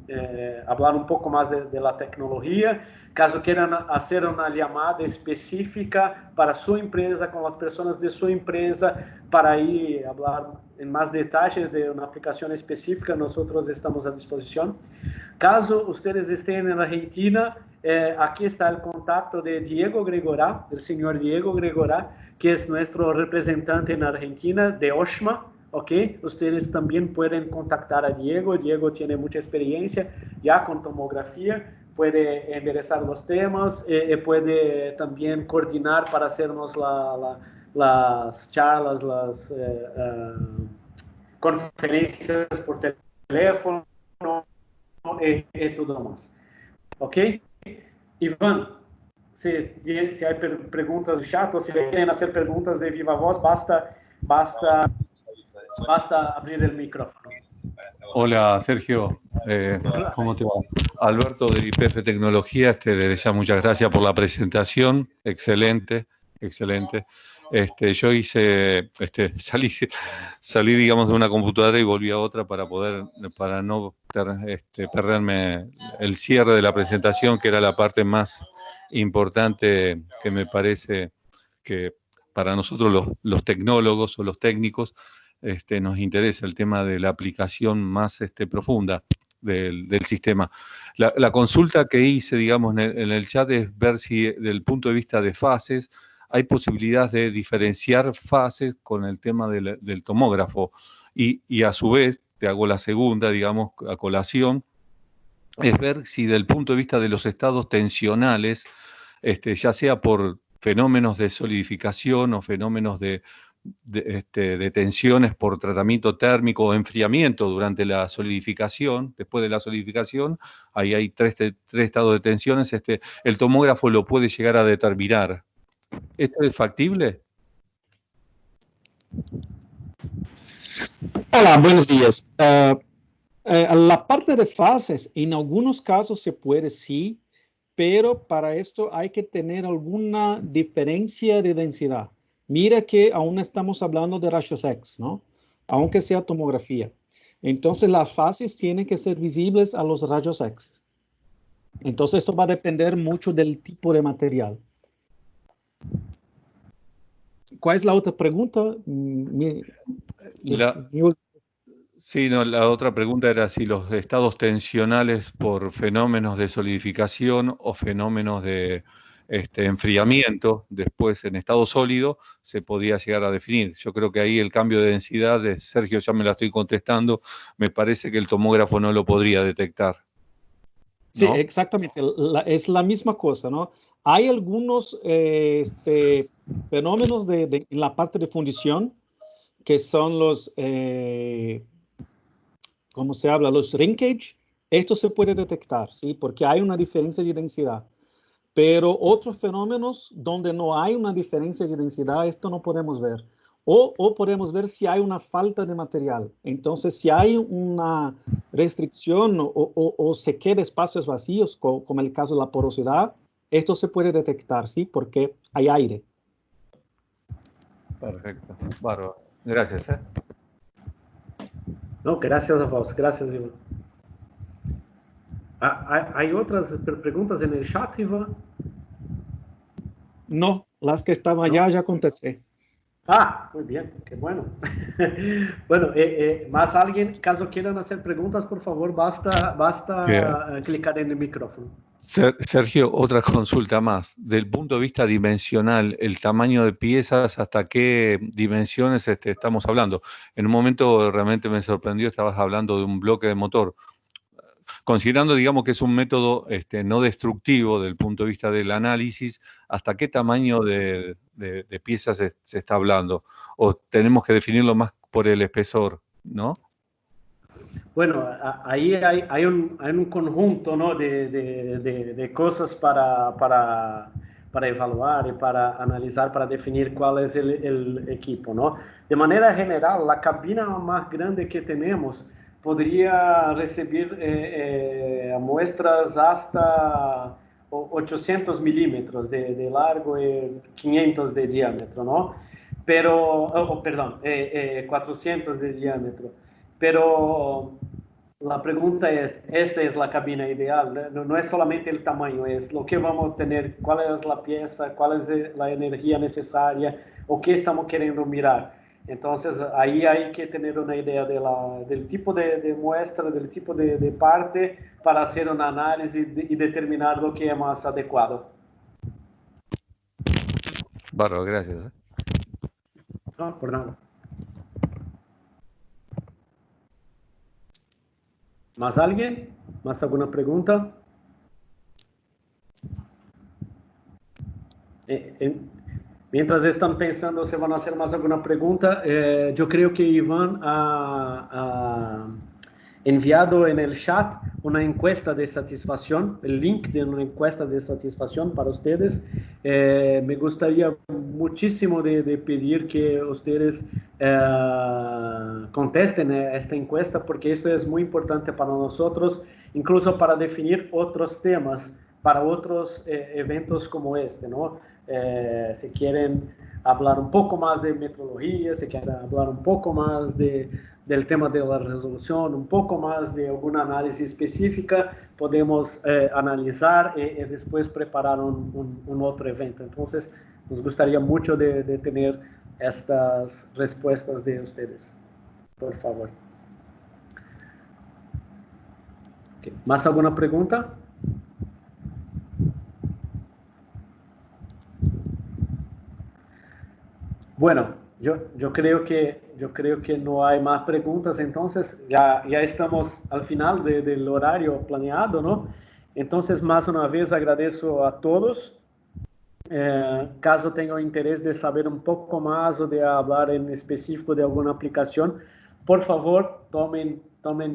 hablar un poco más de la tecnología, caso quieran hacer una llamada específica para su empresa, con las personas de su empresa, para ahí hablar en más detalles de una aplicación específica, nosotros estamos a disposición. Caso ustedes estén en Argentina, aquí está el contacto de Diego Gregorá, del señor Diego Gregorá, que es nuestro representante en Argentina de OSHMA. ¿Ok? Ustedes también pueden contactar a Diego. Diego tiene mucha experiencia ya con tomografía, puede enderezar los temas, puede también coordinar para hacernos las charlas, conferências por teléfono e tudo mais. Ok? Ivan, se há perguntas no chat ou se querem fazer perguntas de viva voz, basta abrir o micrófono. Hola Sergio, ¿cómo te va? Alberto de IPF Tecnología, desde ya muchas gracias por la presentación, excelente, excelente. Yo salí digamos de una computadora y volví a otra para no perderme el cierre de la presentación, que era la parte más importante que me parece que para nosotros los tecnólogos o los técnicos nos interesa el tema de la aplicación más profunda del sistema. La consulta que hice, digamos, en el chat es ver si, desde el punto de vista de fases, hay posibilidades de diferenciar fases con el tema del tomógrafo. Y a su vez, te hago la segunda, digamos, a colación, es ver si, desde el punto de vista de los estados tensionales, ya sea por fenómenos de solidificación o fenómenos de tensiones por tratamiento térmico o enfriamiento durante la solidificación, después de la solidificación, ahí hay tres estados de tensiones, el tomógrafo lo puede llegar a determinar. ¿Esto es factible? Hola, buenos días. La parte de fases, en algunos casos se puede sí, pero para esto hay que tener alguna diferencia de densidad. Mira que aún estamos hablando de rayos X, ¿no? Aunque sea tomografía. Entonces las fases tienen que ser visibles a los rayos X. Entonces esto va a depender mucho del tipo de material. ¿Cuál es la otra pregunta? Sí, no, la otra pregunta era si los estados tensionales por fenómenos de solidificación o fenómenos de enfriamiento, después en estado sólido, se podía llegar a definir. Yo creo que ahí el cambio de densidad, de Sergio ya me la estoy contestando, me parece que el tomógrafo no lo podría detectar, ¿no? Sí, exactamente, es la misma cosa, ¿no? Hay algunos fenómenos en la parte de fundición, que son los, ¿cómo se habla? Los shrinkage. Esto se puede detectar, ¿sí? Porque hay una diferencia de densidad. Pero otros fenómenos donde no hay una diferencia de densidad, esto no podemos ver. O podemos ver si hay una falta de material. Entonces, si hay una restricción o se queda espacios vacíos, como el caso de la porosidad, esto se puede detectar, ¿sí? Porque hay aire. Perfecto, bárbaro. Gracias. No, gracias a vos, gracias, Ivan. ¿Hay otras preguntas en el chat, Ivan? No, las que estaban allá ya contesté. Ah, muy bien, qué bueno. Bueno, más alguien, caso quieran hacer preguntas, por favor, basta clicar en el micrófono. Sergio, otra consulta más. Del punto de vista dimensional, el tamaño de piezas, ¿hasta qué dimensiones estamos hablando? En un momento realmente me sorprendió, estabas hablando de un bloque de motor. Considerando, digamos, que es un método no destructivo del punto de vista del análisis, ¿hasta qué tamaño de piezas se está hablando? ¿O tenemos que definirlo más por el espesor, no? Bueno, ahí hay un conjunto, ¿no? de cosas para evaluar y para analizar, para definir cuál es el equipo, ¿no? De manera general, la cabina más grande que tenemos podría recibir muestras hasta 800 milímetros de largo y 500 de diámetro, ¿no? Pero, perdón, 400 de diámetro. Pero la pregunta es, ¿esta es la cabina ideal? No es solamente el tamaño, es lo que vamos a tener, cuál es la pieza, cuál es la energía necesaria, o qué estamos queriendo mirar. Entonces, ahí hay que tener una idea del tipo de muestra, del tipo de parte, para hacer una análisis y determinar lo que es más adecuado. Bárbaro, gracias. No, por nada. ¿Más alguien? ¿Más alguna pregunta? Mientras están pensando si van a hacer más alguna pregunta, yo creo que Iván ha enviado en el chat una encuesta de satisfacción, el link de una encuesta de satisfacción para ustedes. Me gustaría muchísimo de pedir que ustedes contesten esta encuesta, porque esto es muy importante para nosotros, incluso para definir otros temas para otros eventos como este, ¿no? Si quieren hablar un poco más de metrología, si quieren hablar un poco más del tema de la resolución, un poco más de alguna análisis específica, podemos analizar y después preparar un otro evento. Entonces, nos gustaría mucho de tener estas respuestas de ustedes, por favor. Okay. ¿Más alguna pregunta? Bueno, yo creo que no hay más preguntas, entonces ya estamos al final del horario planeado, ¿no? Entonces, más una vez agradezco a todos. Caso tengan interés de saber un poco más o de hablar en específico de alguna aplicación, por favor, tomen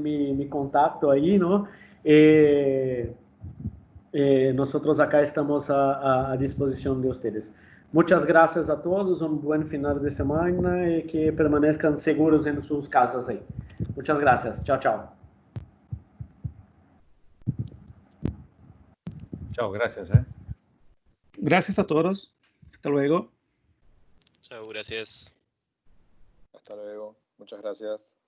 mi contacto ahí, ¿no? Nosotros acá estamos a disposición de ustedes. Muchas gracias a todos, un buen final de semana y que permanezcan seguros en sus casas ahí. Muchas gracias. Chao, chao. Chao, gracias. Gracias a todos. Hasta luego. Chao, gracias. Hasta luego. Muchas gracias.